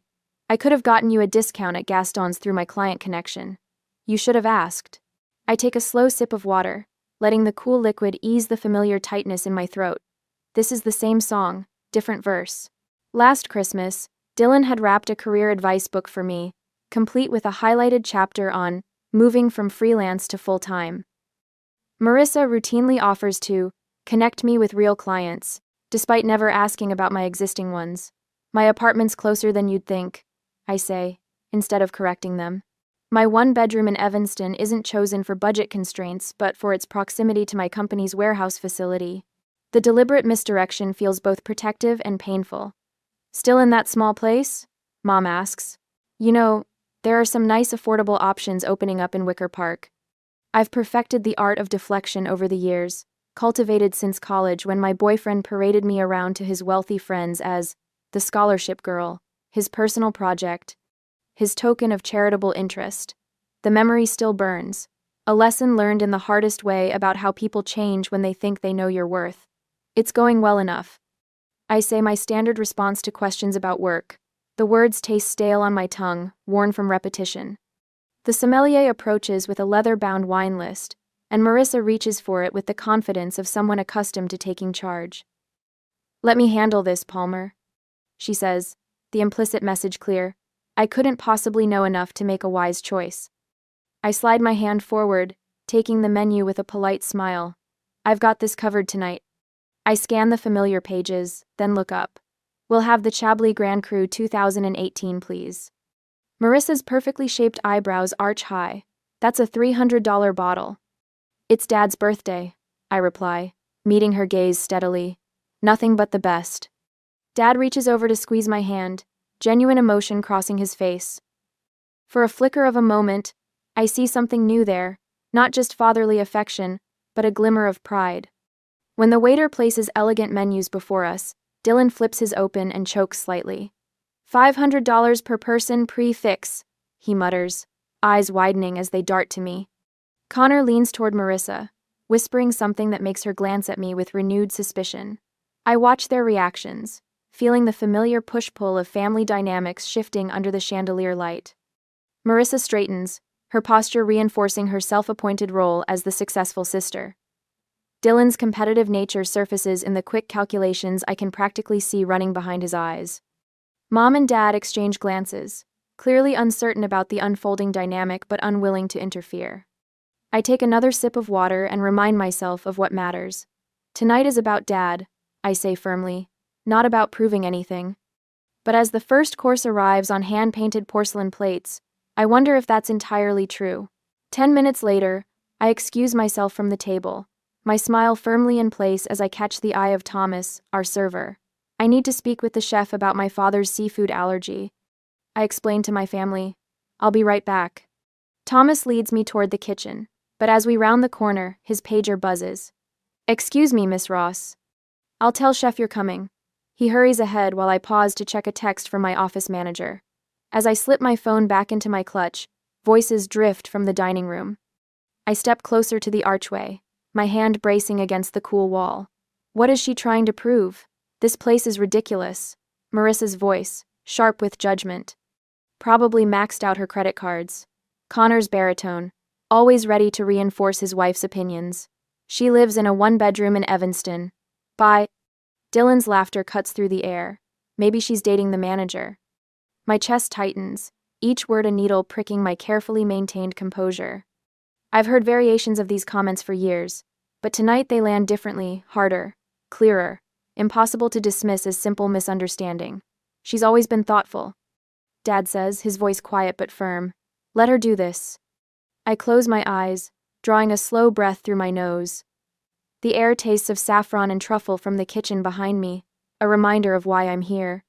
I could have gotten you a discount at Gaston's through my client connection. You should have asked. I take a slow sip of water, letting the cool liquid ease the familiar tightness in my throat. This is the same song, different verse. Last Christmas, Dylan had wrapped a career advice book for me, complete with a highlighted chapter on moving from freelance to full-time. Marissa routinely offers to connect me with real clients, despite never asking about my existing ones. My apartment's closer than you'd think, I say, instead of correcting them. My one-bedroom in Evanston isn't chosen for budget constraints, but for its proximity to my company's warehouse facility. The deliberate misdirection feels both protective and painful. Still in that small place? Mom asks. You know, there are some nice affordable options opening up in Wicker Park. I've perfected the art of deflection over the years, cultivated since college when my boyfriend paraded me around to his wealthy friends as the scholarship girl, his personal project, his token of charitable interest. The memory still burns, a lesson learned in the hardest way about how people change when they think they know your worth. It's going well enough. I say, my standard response to questions about work. The words taste stale on my tongue, worn from repetition. The sommelier approaches with a leather-bound wine list, and Marissa reaches for it with the confidence of someone accustomed to taking charge. Let me handle this, Palmer, she says, the implicit message clear. I couldn't possibly know enough to make a wise choice. I slide my hand forward, taking the menu with a polite smile. I've got this covered tonight. I scan the familiar pages, then look up. We'll have the Chablis Grand Cru 2018, please. Marissa's perfectly shaped eyebrows arch high. That's a $300 bottle. It's Dad's birthday, I reply, meeting her gaze steadily. Nothing but the best. Dad reaches over to squeeze my hand, genuine emotion crossing his face. For a flicker of a moment, I see something new there, not just fatherly affection, but a glimmer of pride. When the waiter places elegant menus before us, Dylan flips his open and chokes slightly. $500 per person prix-fixe, he mutters, eyes widening as they dart to me. Connor leans toward Marissa, whispering something that makes her glance at me with renewed suspicion. I watch their reactions, feeling the familiar push-pull of family dynamics shifting under the chandelier light. Marissa straightens, her posture reinforcing her self-appointed role as the successful sister. Dylan's competitive nature surfaces in the quick calculations I can practically see running behind his eyes. Mom and Dad exchange glances, clearly uncertain about the unfolding dynamic but unwilling to interfere. I take another sip of water and remind myself of what matters. Tonight is about Dad, I say firmly, not about proving anything. But as the first course arrives on hand-painted porcelain plates, I wonder if that's entirely true. 10 minutes later, I excuse myself from the table, my smile firmly in place as I catch the eye of Thomas, our server. I need to speak with the chef about my father's seafood allergy. I explain to my family. I'll be right back. Thomas leads me toward the kitchen, but as we round the corner, his pager buzzes. Excuse me, Miss Ross. I'll tell Chef you're coming. He hurries ahead while I pause to check a text from my office manager. As I slip my phone back into my clutch, voices drift from the dining room. I step closer to the archway, my hand bracing against the cool wall. What is she trying to prove? This place is ridiculous. Marissa's voice, sharp with judgment. Probably maxed out her credit cards. Connor's baritone, always ready to reinforce his wife's opinions. She lives in a one-bedroom in Evanston. Bye. Dylan's laughter cuts through the air. Maybe she's dating the manager. My chest tightens, each word a needle pricking my carefully maintained composure. I've heard variations of these comments for years, but tonight they land differently, harder, clearer, impossible to dismiss as simple misunderstanding. She's always been thoughtful. Dad says, his voice quiet but firm. Let her do this. I close my eyes, drawing a slow breath through my nose. The air tastes of saffron and truffle from the kitchen behind me, a reminder of why I'm here.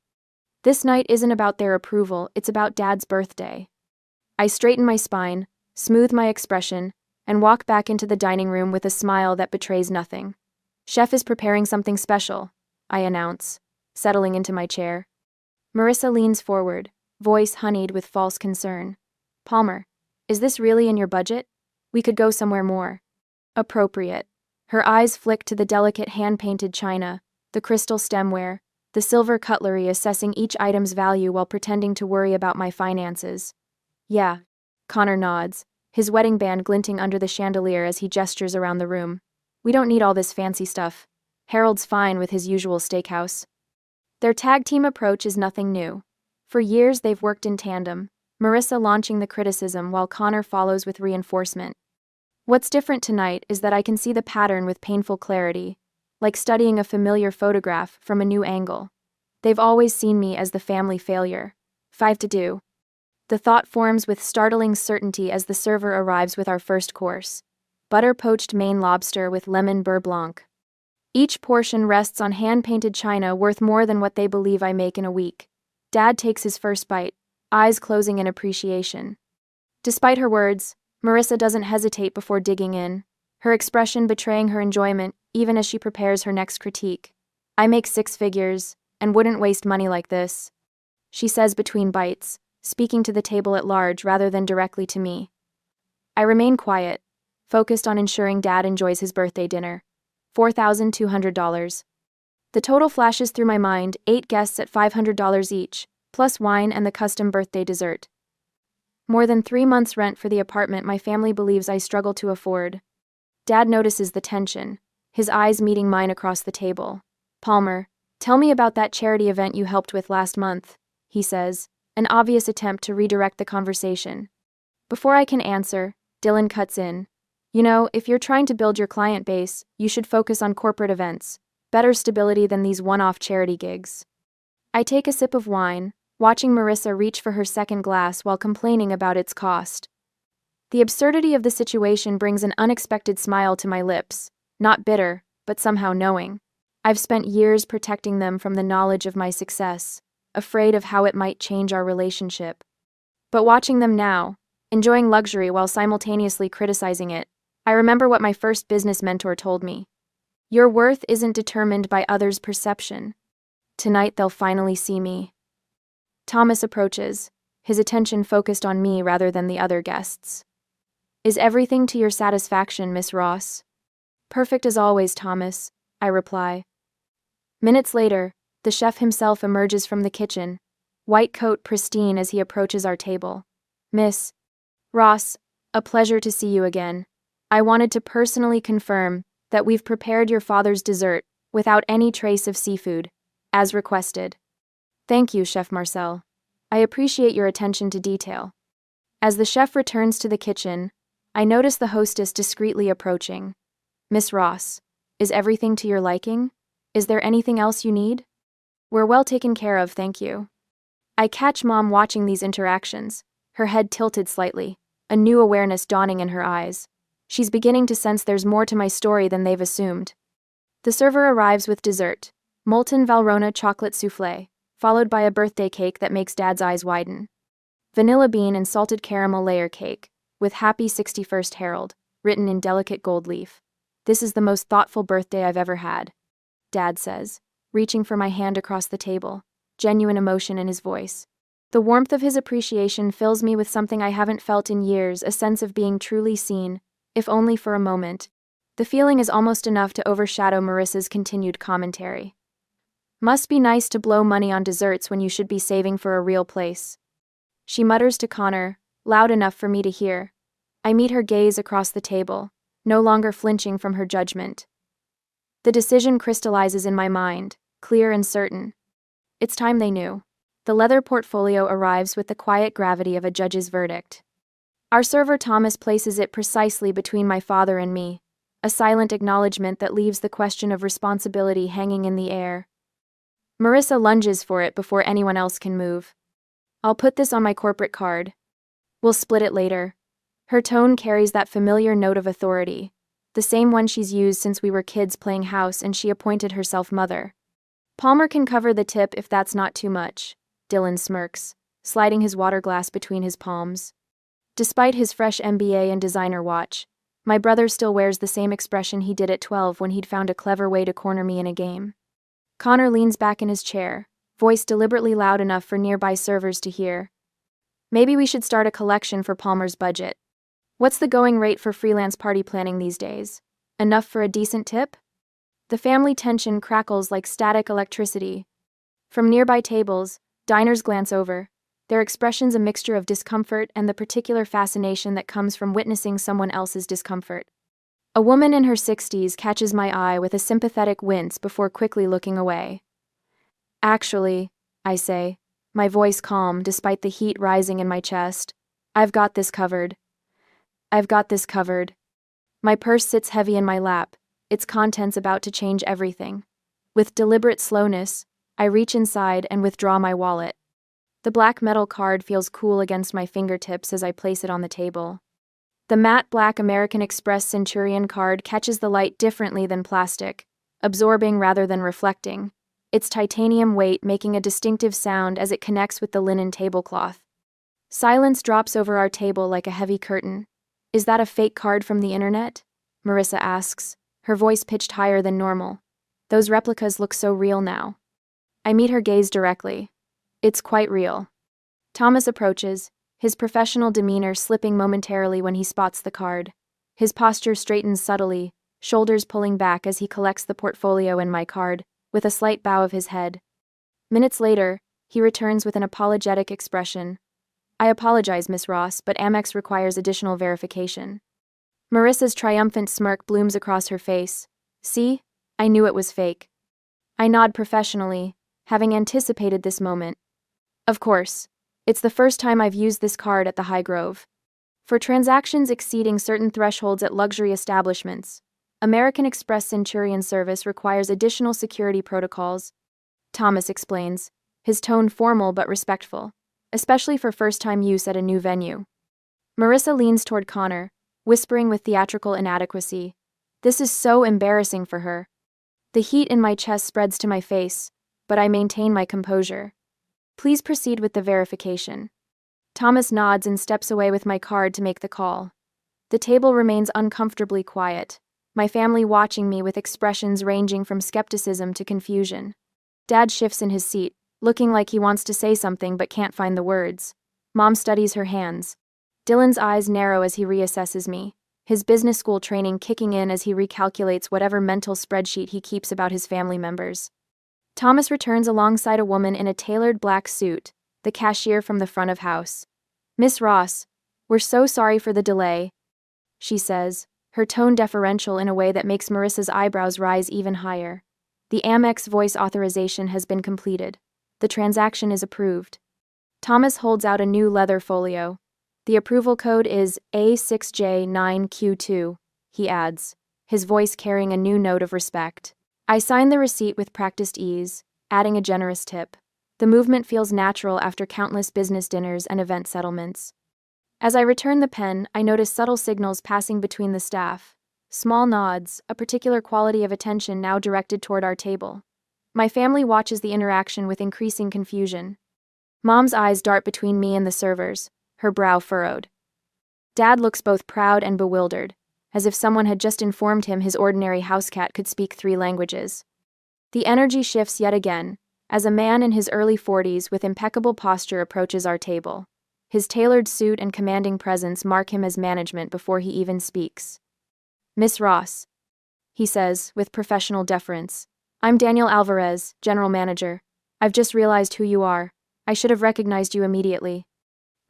This night isn't about their approval, it's about Dad's birthday. I straighten my spine, smooth my expression, and walk back into the dining room with a smile that betrays nothing. Chef is preparing something special, I announce, settling into my chair. Marissa leans forward, voice honeyed with false concern. Palmer, is this really in your budget? We could go somewhere more appropriate. Her eyes flick to the delicate hand-painted china, the crystal stemware, the silver cutlery, assessing each item's value while pretending to worry about my finances. Yeah. Connor nods, his wedding band glinting under the chandelier as he gestures around the room. We don't need all this fancy stuff. Harold's fine with his usual steakhouse. Their tag team approach is nothing new. For years they've worked in tandem, Marissa launching the criticism while Connor follows with reinforcement. What's different tonight is that I can see the pattern with painful clarity, like studying a familiar photograph from a new angle. They've always seen me as the family failure. 5 to do. The thought forms with startling certainty as the server arrives with our first course. Butter-poached Maine lobster with lemon beurre blanc. Each portion rests on hand-painted china worth more than what they believe I make in a week. Dad takes his first bite, eyes closing in appreciation. Despite her words, Marissa doesn't hesitate before digging in, her expression betraying her enjoyment even as she prepares her next critique. I make 6 figures, and wouldn't waste money like this, she says between bites, speaking to the table at large rather than directly to me. I remain quiet, focused on ensuring Dad enjoys his birthday dinner. $4,200. The total flashes through my mind, 8 guests at $500 each, plus wine and the custom birthday dessert. More than 3 months' rent for the apartment my family believes I struggle to afford. Dad notices the tension, his eyes meeting mine across the table. Palmer, tell me about that charity event you helped with last month, he says, an obvious attempt to redirect the conversation. Before I can answer, Dylan cuts in. You know, if you're trying to build your client base, you should focus on corporate events. Better stability than these one-off charity gigs. I take a sip of wine, watching Marissa reach for her second glass while complaining about its cost. The absurdity of the situation brings an unexpected smile to my lips, not bitter, but somehow knowing. I've spent years protecting them from the knowledge of my success, afraid of how it might change our relationship. But watching them now, enjoying luxury while simultaneously criticizing it, I remember what my first business mentor told me. Your worth isn't determined by others' perception. Tonight they'll finally see me. Thomas approaches, his attention focused on me rather than the other guests. Is everything to your satisfaction, Miss Ross? Perfect as always, Thomas, I reply. Minutes later, the chef himself emerges from the kitchen, white coat pristine as he approaches our table. Miss Ross, a pleasure to see you again. I wanted to personally confirm that we've prepared your father's dessert without any trace of seafood, as requested. Thank you, Chef Marcel. I appreciate your attention to detail. As the chef returns to the kitchen, I notice the hostess discreetly approaching. Miss Ross, is everything to your liking? Is there anything else you need? We're well taken care of, thank you. I catch Mom watching these interactions, her head tilted slightly, a new awareness dawning in her eyes. She's beginning to sense there's more to my story than they've assumed. The server arrives with dessert, molten Valrhona chocolate soufflé, followed by a birthday cake that makes Dad's eyes widen. Vanilla bean and salted caramel layer cake, with Happy 61st Harold, written in delicate gold leaf. This is the most thoughtful birthday I've ever had, Dad says, reaching for my hand across the table, genuine emotion in his voice. The warmth of his appreciation fills me with something I haven't felt in years, a sense of being truly seen, if only for a moment. The feeling is almost enough to overshadow Marissa's continued commentary. Must be nice to blow money on desserts when you should be saving for a real place. She mutters to Connor, loud enough for me to hear. I meet her gaze across the table, no longer flinching from her judgment. The decision crystallizes in my mind, clear and certain. It's time they knew. The leather portfolio arrives with the quiet gravity of a judge's verdict. Our server Thomas places it precisely between my father and me, a silent acknowledgement that leaves the question of responsibility hanging in the air. Marissa lunges for it before anyone else can move. I'll put this on my corporate card. We'll split it later. Her tone carries that familiar note of authority, the same one she's used since we were kids playing house and she appointed herself mother. Palmer can cover the tip if that's not too much, Dylan smirks, sliding his water glass between his palms. Despite his fresh MBA and designer watch, my brother still wears the same expression he did at 12 when he'd found a clever way to corner me in a game. Connor leans back in his chair, voice deliberately loud enough for nearby servers to hear. Maybe we should start a collection for Palmer's budget. What's the going rate for freelance party planning these days? Enough for a decent tip? The family tension crackles like static electricity. From nearby tables, diners glance over, their expressions a mixture of discomfort and the particular fascination that comes from witnessing someone else's discomfort. A woman in her 60s catches my eye with a sympathetic wince before quickly looking away. Actually, I say, my voice calm despite the heat rising in my chest, I've got this covered. I've got this covered. My purse sits heavy in my lap, its contents about to change everything. With deliberate slowness, I reach inside and withdraw my wallet. The black metal card feels cool against my fingertips as I place it on the table. The matte black American Express Centurion card catches the light differently than plastic, absorbing rather than reflecting, its titanium weight making a distinctive sound as it connects with the linen tablecloth. Silence drops over our table like a heavy curtain. Is that a fake card from the internet? Marissa asks, her voice pitched higher than normal. Those replicas look so real now. I meet her gaze directly. It's quite real. Thomas approaches, his professional demeanor slipping momentarily when he spots the card. His posture straightens subtly, shoulders pulling back as he collects the portfolio and my card, with a slight bow of his head. Minutes later, he returns with an apologetic expression. I apologize, Miss Ross, but Amex requires additional verification. Marissa's triumphant smirk blooms across her face. See? I knew it was fake. I nod professionally, having anticipated this moment. Of course. It's the first time I've used this card at the High Grove. For transactions exceeding certain thresholds at luxury establishments, American Express Centurion service requires additional security protocols, Thomas explains, his tone formal but respectful, especially for first-time use at a new venue. Marissa leans toward Connor, whispering with theatrical inadequacy. This is so embarrassing for her. The heat in my chest spreads to my face, but I maintain my composure. Please proceed with the verification. Thomas nods and steps away with my card to make the call. The table remains uncomfortably quiet, my family watching me with expressions ranging from skepticism to confusion. Dad shifts in his seat, looking like he wants to say something but can't find the words. Mom studies her hands. Dylan's eyes narrow as he reassesses me, his business school training kicking in as he recalculates whatever mental spreadsheet he keeps about his family members. Thomas returns alongside a woman in a tailored black suit, the cashier from the front of house. Miss Ross, we're so sorry for the delay, she says, her tone deferential in a way that makes Marissa's eyebrows rise even higher. The Amex voice authorization has been completed. The transaction is approved. Thomas holds out a new leather folio. The approval code is A6J9Q2, he adds, his voice carrying a new note of respect. I sign the receipt with practiced ease, adding a generous tip. The movement feels natural after countless business dinners and event settlements. As I return the pen, I notice subtle signals passing between the staff. Small nods, a particular quality of attention now directed toward our table. My family watches the interaction with increasing confusion. Mom's eyes dart between me and the servers, her brow furrowed. Dad looks both proud and bewildered, as if someone had just informed him his ordinary house cat could speak 3 languages. The energy shifts yet again, as a man in his early 40s with impeccable posture approaches our table. His tailored suit and commanding presence mark him as management before he even speaks. Miss Ross, he says, with professional deference. I'm Daniel Alvarez, general manager. I've just realized who you are. I should have recognized you immediately.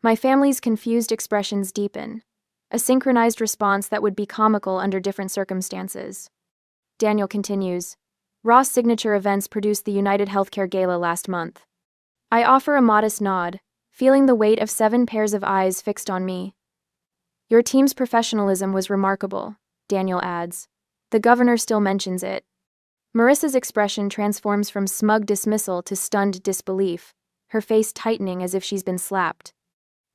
My family's confused expressions deepen, a synchronized response that would be comical under different circumstances. Daniel continues. Ross Signature Events produced the United Healthcare Gala last month. I offer a modest nod, feeling the weight of 7 pairs of eyes fixed on me. Your team's professionalism was remarkable, Daniel adds. The governor still mentions it. Marissa's expression transforms from smug dismissal to stunned disbelief, her face tightening as if she's been slapped.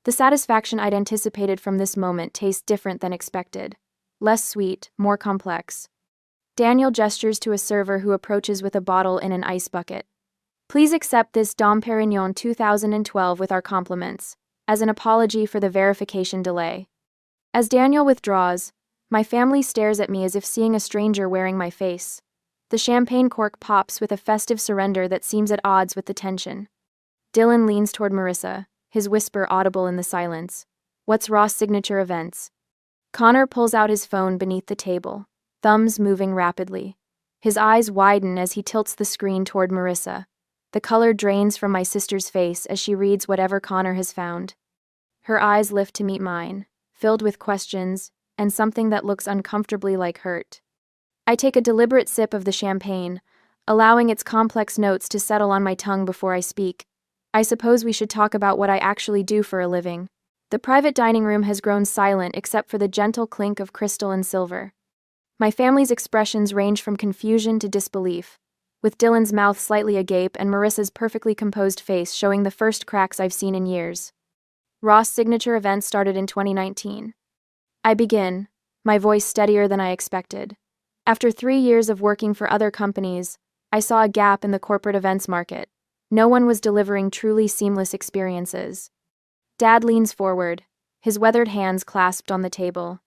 The satisfaction I'd anticipated from this moment tastes different than expected. Less sweet, more complex. Daniel gestures to a server who approaches with a bottle in an ice bucket. Please accept this Dom Perignon 2012 with our compliments, as an apology for the verification delay. As Daniel withdraws, my family stares at me as if seeing a stranger wearing my face. The champagne cork pops with a festive surrender that seems at odds with the tension. Dylan leans toward Marissa, his whisper audible in the silence. What's Ross Signature Events? Connor pulls out his phone beneath the table. thumbs moving rapidly. His eyes widen as he tilts the screen toward Marissa. The color drains from my sister's face as she reads whatever Connor has found. Her eyes lift to meet mine, filled with questions and something that looks uncomfortably like hurt. I take a deliberate sip of the champagne, allowing its complex notes to settle on my tongue before I speak. I suppose we should talk about what I actually do for a living. The private dining room has grown silent except for the gentle clink of crystal and silver. My family's expressions range from confusion to disbelief, with Dylan's mouth slightly agape and Marissa's perfectly composed face showing the first cracks I've seen in years. Ross' signature event started in 2019. I begin, my voice steadier than I expected. After 3 years of working for other companies, I saw a gap in the corporate events market. No one was delivering truly seamless experiences. Dad leans forward, his weathered hands clasped on the table.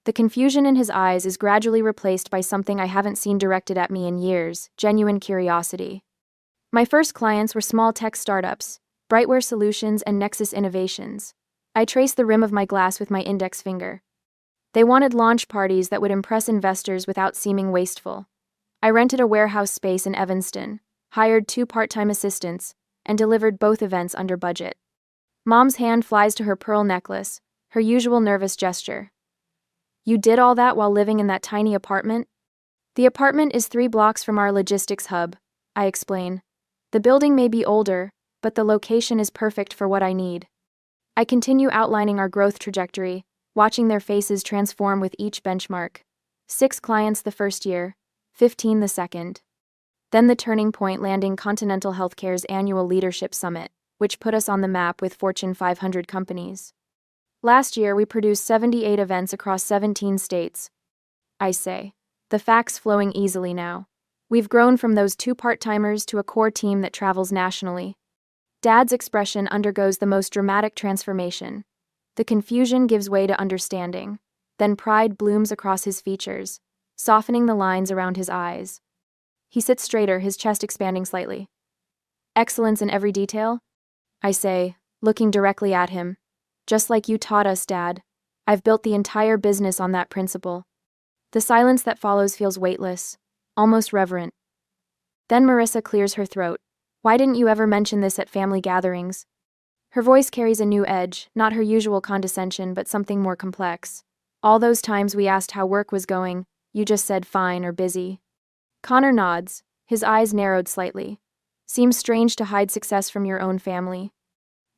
The confusion in his eyes is gradually replaced by something I haven't seen directed at me in years: genuine curiosity. My first clients were small tech startups, Brightware Solutions and Nexus Innovations. I traced the rim of my glass with my index finger. They wanted launch parties that would impress investors without seeming wasteful. I rented a warehouse space in Evanston, hired 2 part-time assistants, and delivered both events under budget. Mom's hand flies to her pearl necklace, her usual nervous gesture. You did all that while living in that tiny apartment? The apartment is 3 blocks from our logistics hub, I explain. The building may be older, but the location is perfect for what I need. I continue outlining our growth trajectory, watching their faces transform with each benchmark. 6 clients the first year, 15 the second. Then the turning point, landing Continental Healthcare's annual leadership summit, which put us on the map with Fortune 500 companies. Last year, we produced 78 events across 17 states. I say, the facts flowing easily now. We've grown from those 2 part-timers to a core team that travels nationally. Dad's expression undergoes the most dramatic transformation. The confusion gives way to understanding. Then pride blooms across his features, softening the lines around his eyes. He sits straighter, his chest expanding slightly. Excellence in every detail? I say, looking directly at him. Just like you taught us, Dad. I've built the entire business on that principle. The silence that follows feels weightless, almost reverent. Then Marissa clears her throat. Why didn't you ever mention this at family gatherings? Her voice carries a new edge, not her usual condescension, but something more complex. All those times we asked how work was going, you just said fine or busy. Connor nods, his eyes narrowed slightly. Seems strange to hide success from your own family.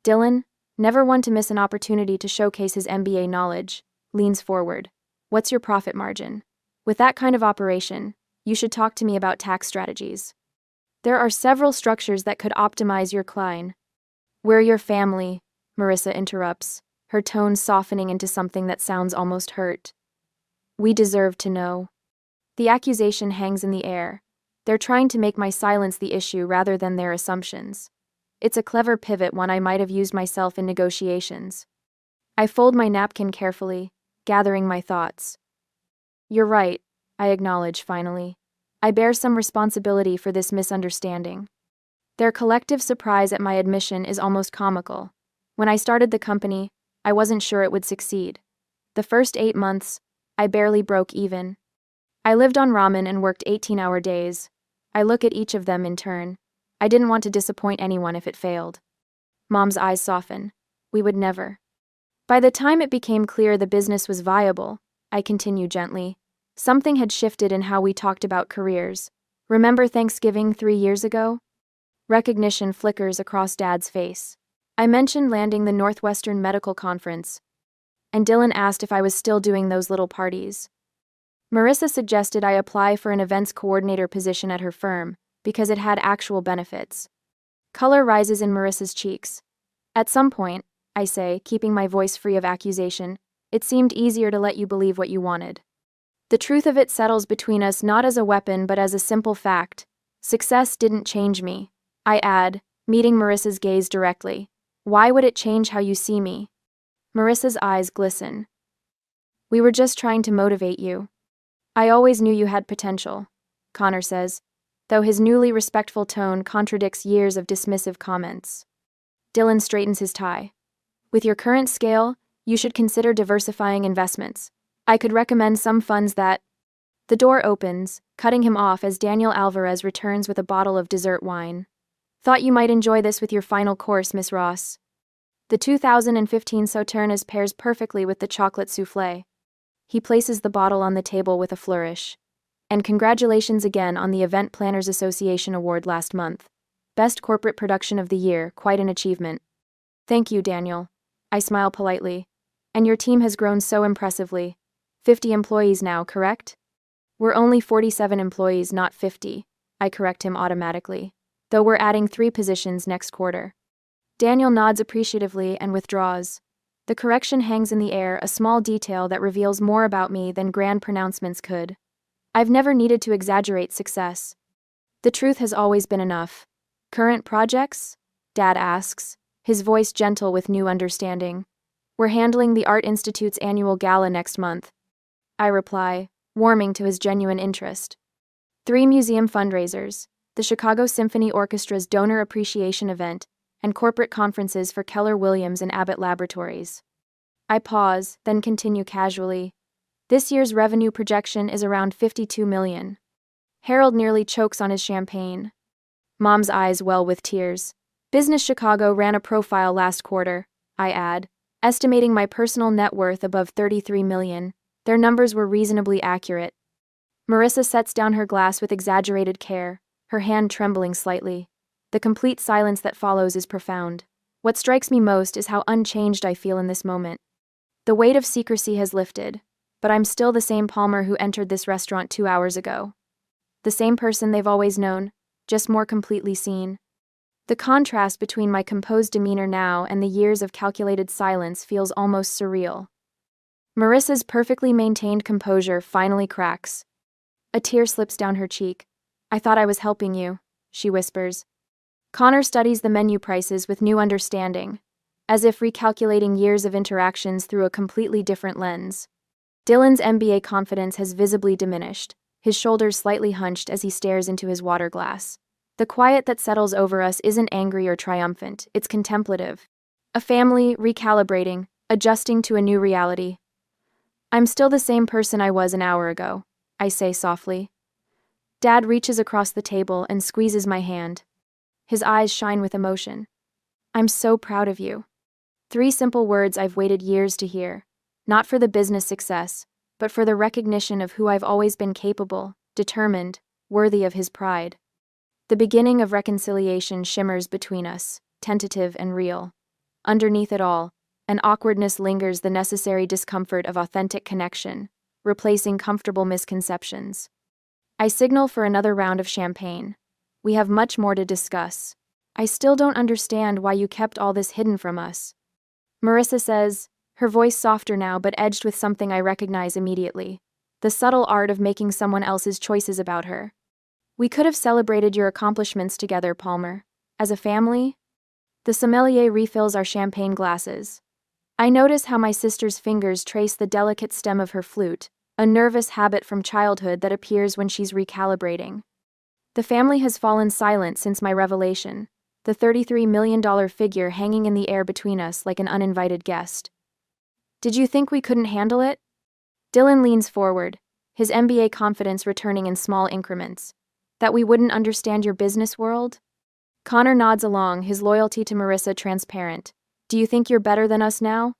Dylan, never one to miss an opportunity to showcase his MBA knowledge, leans forward. What's your profit margin? With that kind of operation, you should talk to me about tax strategies. There are several structures that could optimize your client. We're your family, Marissa interrupts, her tone softening into something that sounds almost hurt. We deserve to know. The accusation hangs in the air. They're trying to make my silence the issue rather than their assumptions. It's a clever pivot, one I might have used myself in negotiations. I fold my napkin carefully, gathering my thoughts. You're right, I acknowledge finally. I bear some responsibility for this misunderstanding. Their collective surprise at my admission is almost comical. When I started the company, I wasn't sure it would succeed. The first 8 months, I barely broke even. I lived on ramen and worked 18-hour days. I look at each of them in turn. I didn't want to disappoint anyone if it failed. Mom's eyes soften. We would never. By the time it became clear the business was viable, I continue gently. Something had shifted in how we talked about careers. Remember Thanksgiving 3 years ago? Recognition flickers across Dad's face. I mentioned landing the Northwestern Medical Conference, and Dylan asked if I was still doing those little parties. Marissa suggested I apply for an events coordinator position at her firm, because it had actual benefits. Color rises in Marissa's cheeks. At some point, I say, keeping my voice free of accusation, it seemed easier to let you believe what you wanted. The truth of it settles between us not as a weapon but as a simple fact. Success didn't change me. I add, meeting Marissa's gaze directly. Why would it change how you see me? Marissa's eyes glisten. We were just trying to motivate you. I always knew you had potential, Connor says, though his newly respectful tone contradicts years of dismissive comments. Dylan straightens his tie. With your current scale, you should consider diversifying investments. I could recommend some funds that... The door opens, cutting him off as Daniel Alvarez returns with a bottle of dessert wine. Thought you might enjoy this with your final course, Miss Ross. The 2015 Sauternes pairs perfectly with the chocolate soufflé. He places the bottle on the table with a flourish. And congratulations again on the Event Planners Association Award last month. Best Corporate Production of the Year, quite an achievement. Thank you, Daniel. I smile politely. And your team has grown so impressively. 50 employees now, correct? We're only 47 employees, not 50. I correct him automatically. Though we're adding 3 positions next quarter. Daniel nods appreciatively and withdraws. The correction hangs in the air, a small detail that reveals more about me than grand pronouncements could. I've never needed to exaggerate success. The truth has always been enough. Current projects? Dad asks, his voice gentle with new understanding. We're handling the Art Institute's annual gala next month. I reply, warming to his genuine interest. 3 museum fundraisers, the Chicago Symphony Orchestra's donor appreciation event, and corporate conferences for Keller Williams and Abbott Laboratories. I pause, then continue casually. This year's revenue projection is around $52 million. Harold nearly chokes on his champagne. Mom's eyes well with tears. Business Chicago ran a profile last quarter, I add, estimating my personal net worth above $33 million. Their numbers were reasonably accurate. Marissa sets down her glass with exaggerated care, her hand trembling slightly. The complete silence that follows is profound. What strikes me most is how unchanged I feel in this moment. The weight of secrecy has lifted, but I'm still the same Palmer who entered this restaurant 2 hours ago. The same person they've always known, just more completely seen. The contrast between my composed demeanor now and the years of calculated silence feels almost surreal. Marissa's perfectly maintained composure finally cracks. A tear slips down her cheek. I thought I was helping you, she whispers. Connor studies the menu prices with new understanding, as if recalculating years of interactions through a completely different lens. Dylan's MBA confidence has visibly diminished, his shoulders slightly hunched as he stares into his water glass. The quiet that settles over us isn't angry or triumphant, it's contemplative. A family recalibrating, adjusting to a new reality. I'm still the same person I was an hour ago, I say softly. Dad reaches across the table and squeezes my hand. His eyes shine with emotion. I'm so proud of you. 3 simple words I've waited years to hear. Not for the business success, but for the recognition of who I've always been capable, determined, worthy of his pride. The beginning of reconciliation shimmers between us, tentative and real. Underneath it all, an awkwardness lingers, the necessary discomfort of authentic connection, replacing comfortable misconceptions. I signal for another round of champagne. We have much more to discuss. I still don't understand why you kept all this hidden from us. Marissa says, her voice softer now but edged with something I recognize immediately. The subtle art of making someone else's choices about her. We could have celebrated your accomplishments together, Palmer. As a family? The sommelier refills our champagne glasses. I notice how my sister's fingers trace the delicate stem of her flute, a nervous habit from childhood that appears when she's recalibrating. The family has fallen silent since my revelation, the $33 million figure hanging in the air between us like an uninvited guest. Did you think we couldn't handle it? Dylan leans forward, his MBA confidence returning in small increments. That we wouldn't understand your business world? Connor nods along, his loyalty to Marissa transparent. Do you think you're better than us now?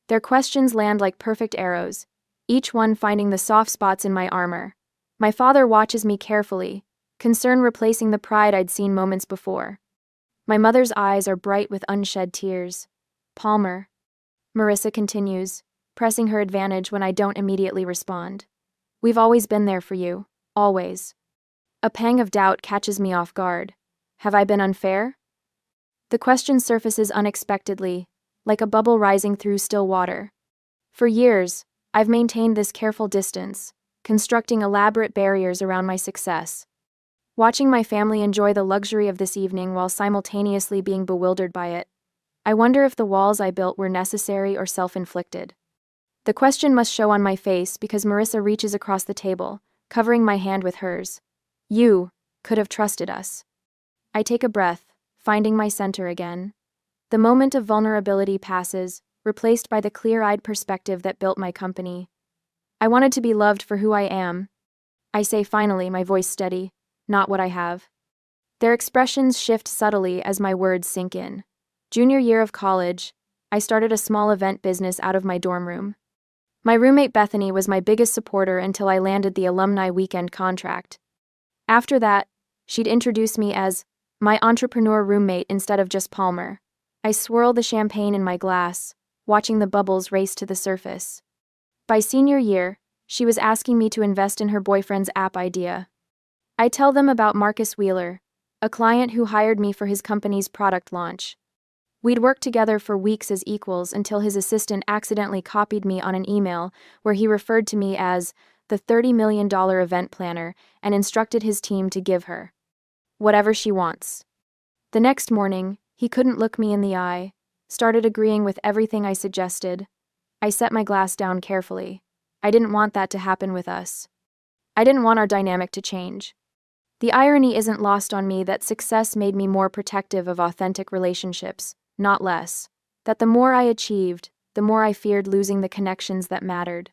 Their questions land like perfect arrows, each one finding the soft spots in my armor. My father watches me carefully, concern replacing the pride I'd seen moments before. My mother's eyes are bright with unshed tears. Palmer. Marissa continues, pressing her advantage when I don't immediately respond. We've always been there for you, always. A pang of doubt catches me off guard. Have I been unfair? The question surfaces unexpectedly, like a bubble rising through still water. For years, I've maintained this careful distance, constructing elaborate barriers around my success. Watching my family enjoy the luxury of this evening while simultaneously being bewildered by it, I wonder if the walls I built were necessary or self-inflicted. The question must show on my face because Marissa reaches across the table, covering my hand with hers. You could have trusted us. I take a breath, finding my center again. The moment of vulnerability passes, replaced by the clear-eyed perspective that built my company. I wanted to be loved for who I am, I say finally, my voice steady. Not what I have. Their expressions shift subtly as my words sink in. Junior year of college, I started a small event business out of my dorm room. My roommate Bethany was my biggest supporter until I landed the alumni weekend contract. After that, she'd introduce me as my entrepreneur roommate instead of just Palmer. I swirl the champagne in my glass, watching the bubbles race to the surface. By senior year, she was asking me to invest in her boyfriend's app idea. I tell them about Marcus Wheeler, a client who hired me for his company's product launch. We'd worked together for weeks as equals until his assistant accidentally copied me on an email where he referred to me as the $30 million event planner and instructed his team to give her whatever she wants. The next morning, he couldn't look me in the eye, started agreeing with everything I suggested. I set my glass down carefully. I didn't want that to happen with us. I didn't want our dynamic to change. The irony isn't lost on me that success made me more protective of authentic relationships, not less. That the more I achieved, the more I feared losing the connections that mattered.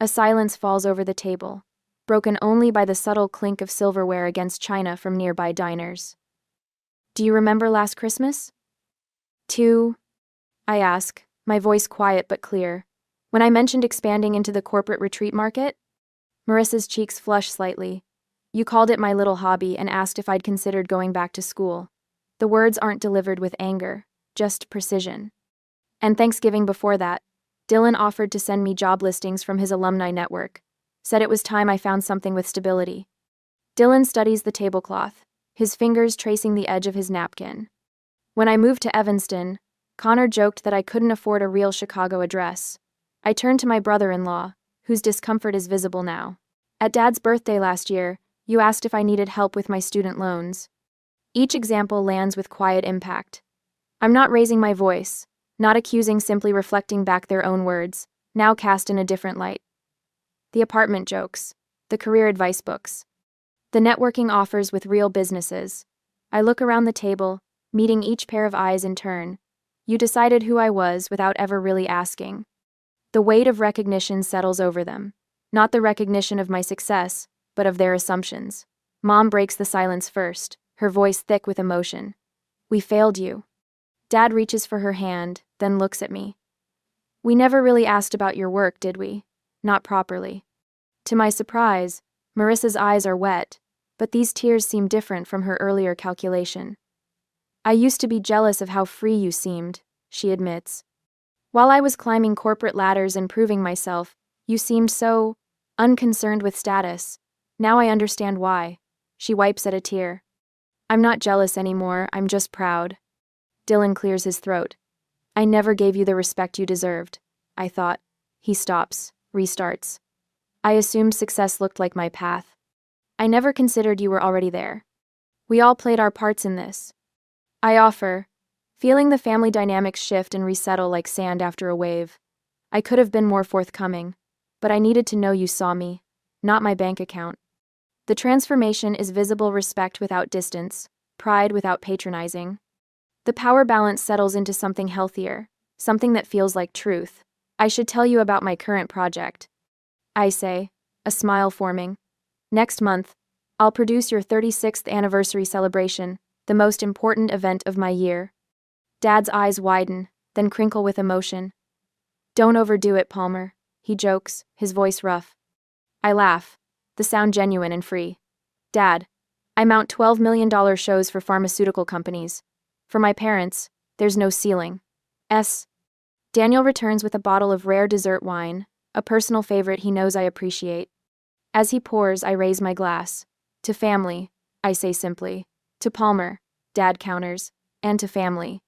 A silence falls over the table, broken only by the subtle clink of silverware against china from nearby diners. Do you remember last Christmas? I ask, my voice quiet but clear. When I mentioned expanding into the corporate retreat market? Marissa's cheeks flush slightly. You called it my little hobby and asked if I'd considered going back to school. The words aren't delivered with anger, just precision. And Thanksgiving before that, Dylan offered to send me job listings from his alumni network. Said it was time I found something with stability. Dylan studies the tablecloth, his fingers tracing the edge of his napkin. When I moved to Evanston, Connor joked that I couldn't afford a real Chicago address. I turned to my brother-in-law, whose discomfort is visible now. At Dad's birthday last year, you asked if I needed help with my student loans. Each example lands with quiet impact. I'm not raising my voice, not accusing, simply reflecting back their own words, now cast in a different light. The apartment jokes, the career advice books, the networking offers with real businesses. I look around the table, meeting each pair of eyes in turn. You decided who I was without ever really asking. The weight of recognition settles over them. Not the recognition of my success, but of their assumptions. Mom breaks the silence first, her voice thick with emotion. We failed you. Dad reaches for her hand, then looks at me. We never really asked about your work, did we? Not properly. To my surprise, Marissa's eyes are wet, but these tears seem different from her earlier calculation. I used to be jealous of how free you seemed, she admits. While I was climbing corporate ladders and proving myself, you seemed so unconcerned with status. Now I understand why. She wipes at a tear. I'm not jealous anymore, I'm just proud. Dylan clears his throat. I never gave you the respect you deserved, I thought. He stops, restarts. I assumed success looked like my path. I never considered you were already there. We all played our parts in this. I offer, feeling the family dynamics shift and resettle like sand after a wave. I could have been more forthcoming, but I needed to know you saw me, not my bank account. The transformation is visible respect without distance, pride without patronizing. The power balance settles into something healthier, something that feels like truth. I should tell you about my current project. I say, a smile forming. Next month, I'll produce your 36th anniversary celebration, the most important event of my year. Dad's eyes widen, then crinkle with emotion. Don't overdo it, Palmer, he jokes, his voice rough. I laugh, the sound genuine and free. Dad, I mount $12 million shows for pharmaceutical companies. For my parents, there's no ceiling. Daniel returns with a bottle of rare dessert wine, a personal favorite he knows I appreciate. As he pours, I raise my glass. To family, I say simply. To Palmer, Dad counters, and to family.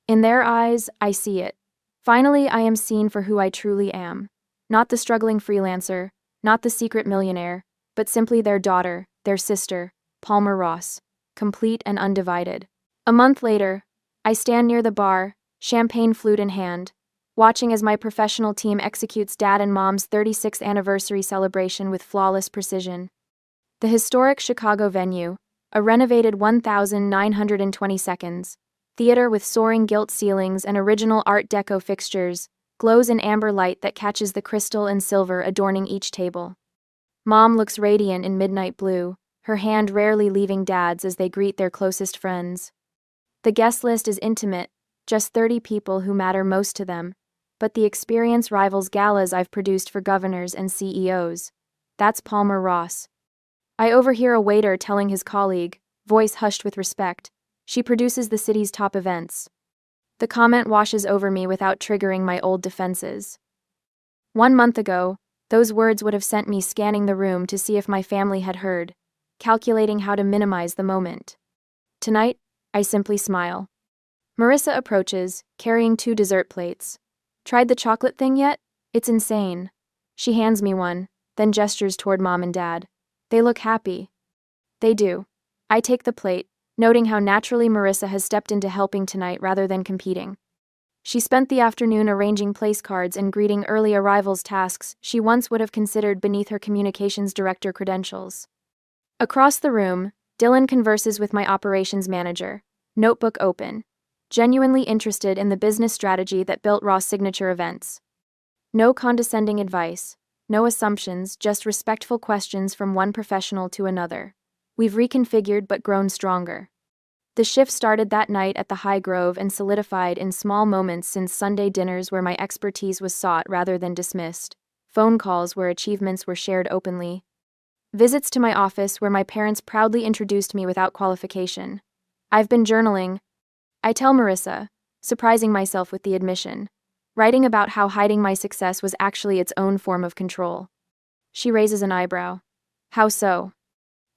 In their eyes, I see it. Finally, I am seen for who I truly am. Not the struggling freelancer, not the secret millionaire, but simply their daughter, their sister, Palmer Ross, complete and undivided. A month later, I stand near the bar, champagne flute in hand, watching as my professional team executes Dad and Mom's 36th anniversary celebration with flawless precision. The historic Chicago venue, a renovated 1,920 seconds, theater with soaring gilt ceilings and original Art Deco fixtures, glows in amber light that catches the crystal and silver adorning each table. Mom looks radiant in midnight blue, her hand rarely leaving Dad's as they greet their closest friends. The guest list is intimate, just 30 people who matter most to them, but the experience rivals galas I've produced for governors and CEOs. That's Palmer Ross. I overhear a waiter telling his colleague, voice hushed with respect, she produces the city's top events. The comment washes over me without triggering my old defenses. 1 month ago, those words would have sent me scanning the room to see if my family had heard, calculating how to minimize the moment. Tonight, I simply smile. Marissa approaches, carrying 2 dessert plates. Tried the chocolate thing yet? It's insane. She hands me one, then gestures toward Mom and Dad. They look happy. They do. I take the plate, noting how naturally Marissa has stepped into helping tonight rather than competing. She spent the afternoon arranging place cards and greeting early arrivals tasks she once would have considered beneath her communications director credentials. Across the room, Dylan converses with my operations manager, notebook open, genuinely interested in the business strategy that built Raw's signature events. No condescending advice, no assumptions, just respectful questions from one professional to another. We've reconfigured but grown stronger. The shift started that night at the High Grove and solidified in small moments since Sunday dinners where my expertise was sought rather than dismissed, phone calls where achievements were shared openly, visits to my office where my parents proudly introduced me without qualification. I've been journaling, I tell Marissa, surprising myself with the admission, writing about how hiding my success was actually its own form of control. She raises an eyebrow. How so?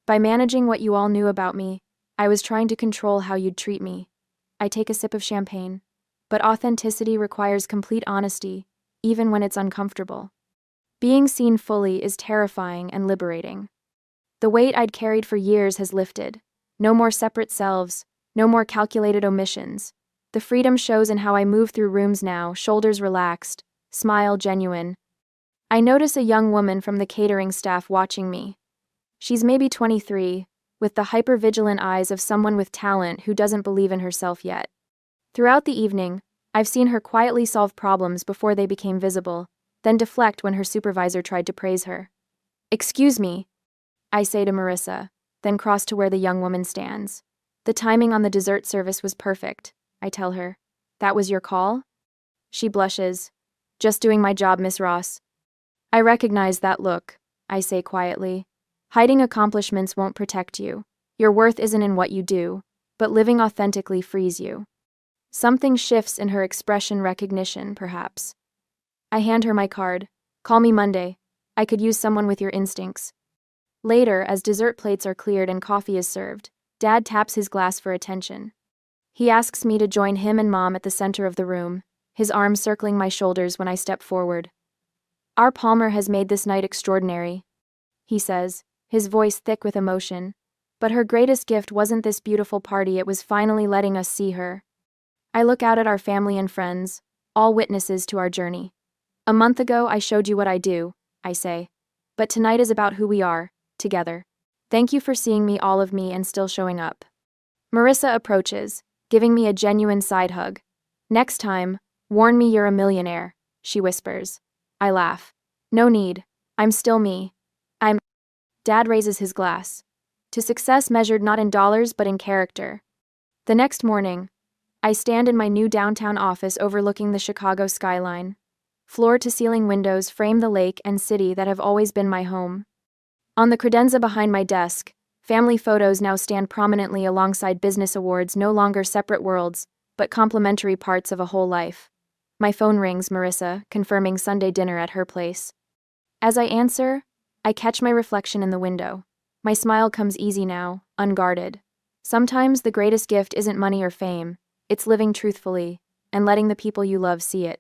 By managing what you all knew about me, I was trying to control how you'd treat me. I take a sip of champagne. But authenticity requires complete honesty, even when it's uncomfortable. Being seen fully is terrifying and liberating. The weight I'd carried for years has lifted. No more separate selves, no more calculated omissions. The freedom shows in how I move through rooms now, shoulders relaxed, smile genuine. I notice a young woman from the catering staff watching me. She's maybe 23, with the hyper-vigilant eyes of someone with talent who doesn't believe in herself yet. Throughout the evening, I've seen her quietly solve problems before they became visible, then deflect when her supervisor tried to praise her. Excuse me, I say to Marissa, then cross to where the young woman stands. The timing on the dessert service was perfect, I tell her. That was your call? She blushes. Just doing my job, Miss Ross. I recognize that look, I say quietly. Hiding accomplishments won't protect you. Your worth isn't in what you do, but living authentically frees you. Something shifts in her expression recognition, perhaps. I hand her my card. Call me Monday. I could use someone with your instincts. Later, as dessert plates are cleared and coffee is served, Dad taps his glass for attention. He asks me to join him and Mom at the center of the room, his arm circling my shoulders when I step forward. Our Palmer has made this night extraordinary, he says, his voice thick with emotion. But her greatest gift wasn't this beautiful party, it was finally letting us see her. I look out at our family and friends, all witnesses to our journey. A month ago I showed you what I do, I say. But tonight is about who we are, together. Thank you for seeing me, all of me, and still showing up. Marissa approaches, giving me a genuine side hug. Next time, warn me you're a millionaire, she whispers. I laugh. No need. I'm still me. Dad raises his glass. To success measured not in dollars but in character. The next morning, I stand in my new downtown office overlooking the Chicago skyline. Floor-to-ceiling windows frame the lake and city that have always been my home. On the credenza behind my desk, family photos now stand prominently alongside business awards, no longer separate worlds, but complementary parts of a whole life. My phone rings, Marissa, confirming Sunday dinner at her place. As I answer, I catch my reflection in the window. My smile comes easy now, unguarded. Sometimes the greatest gift isn't money or fame, it's living truthfully, and letting the people you love see it.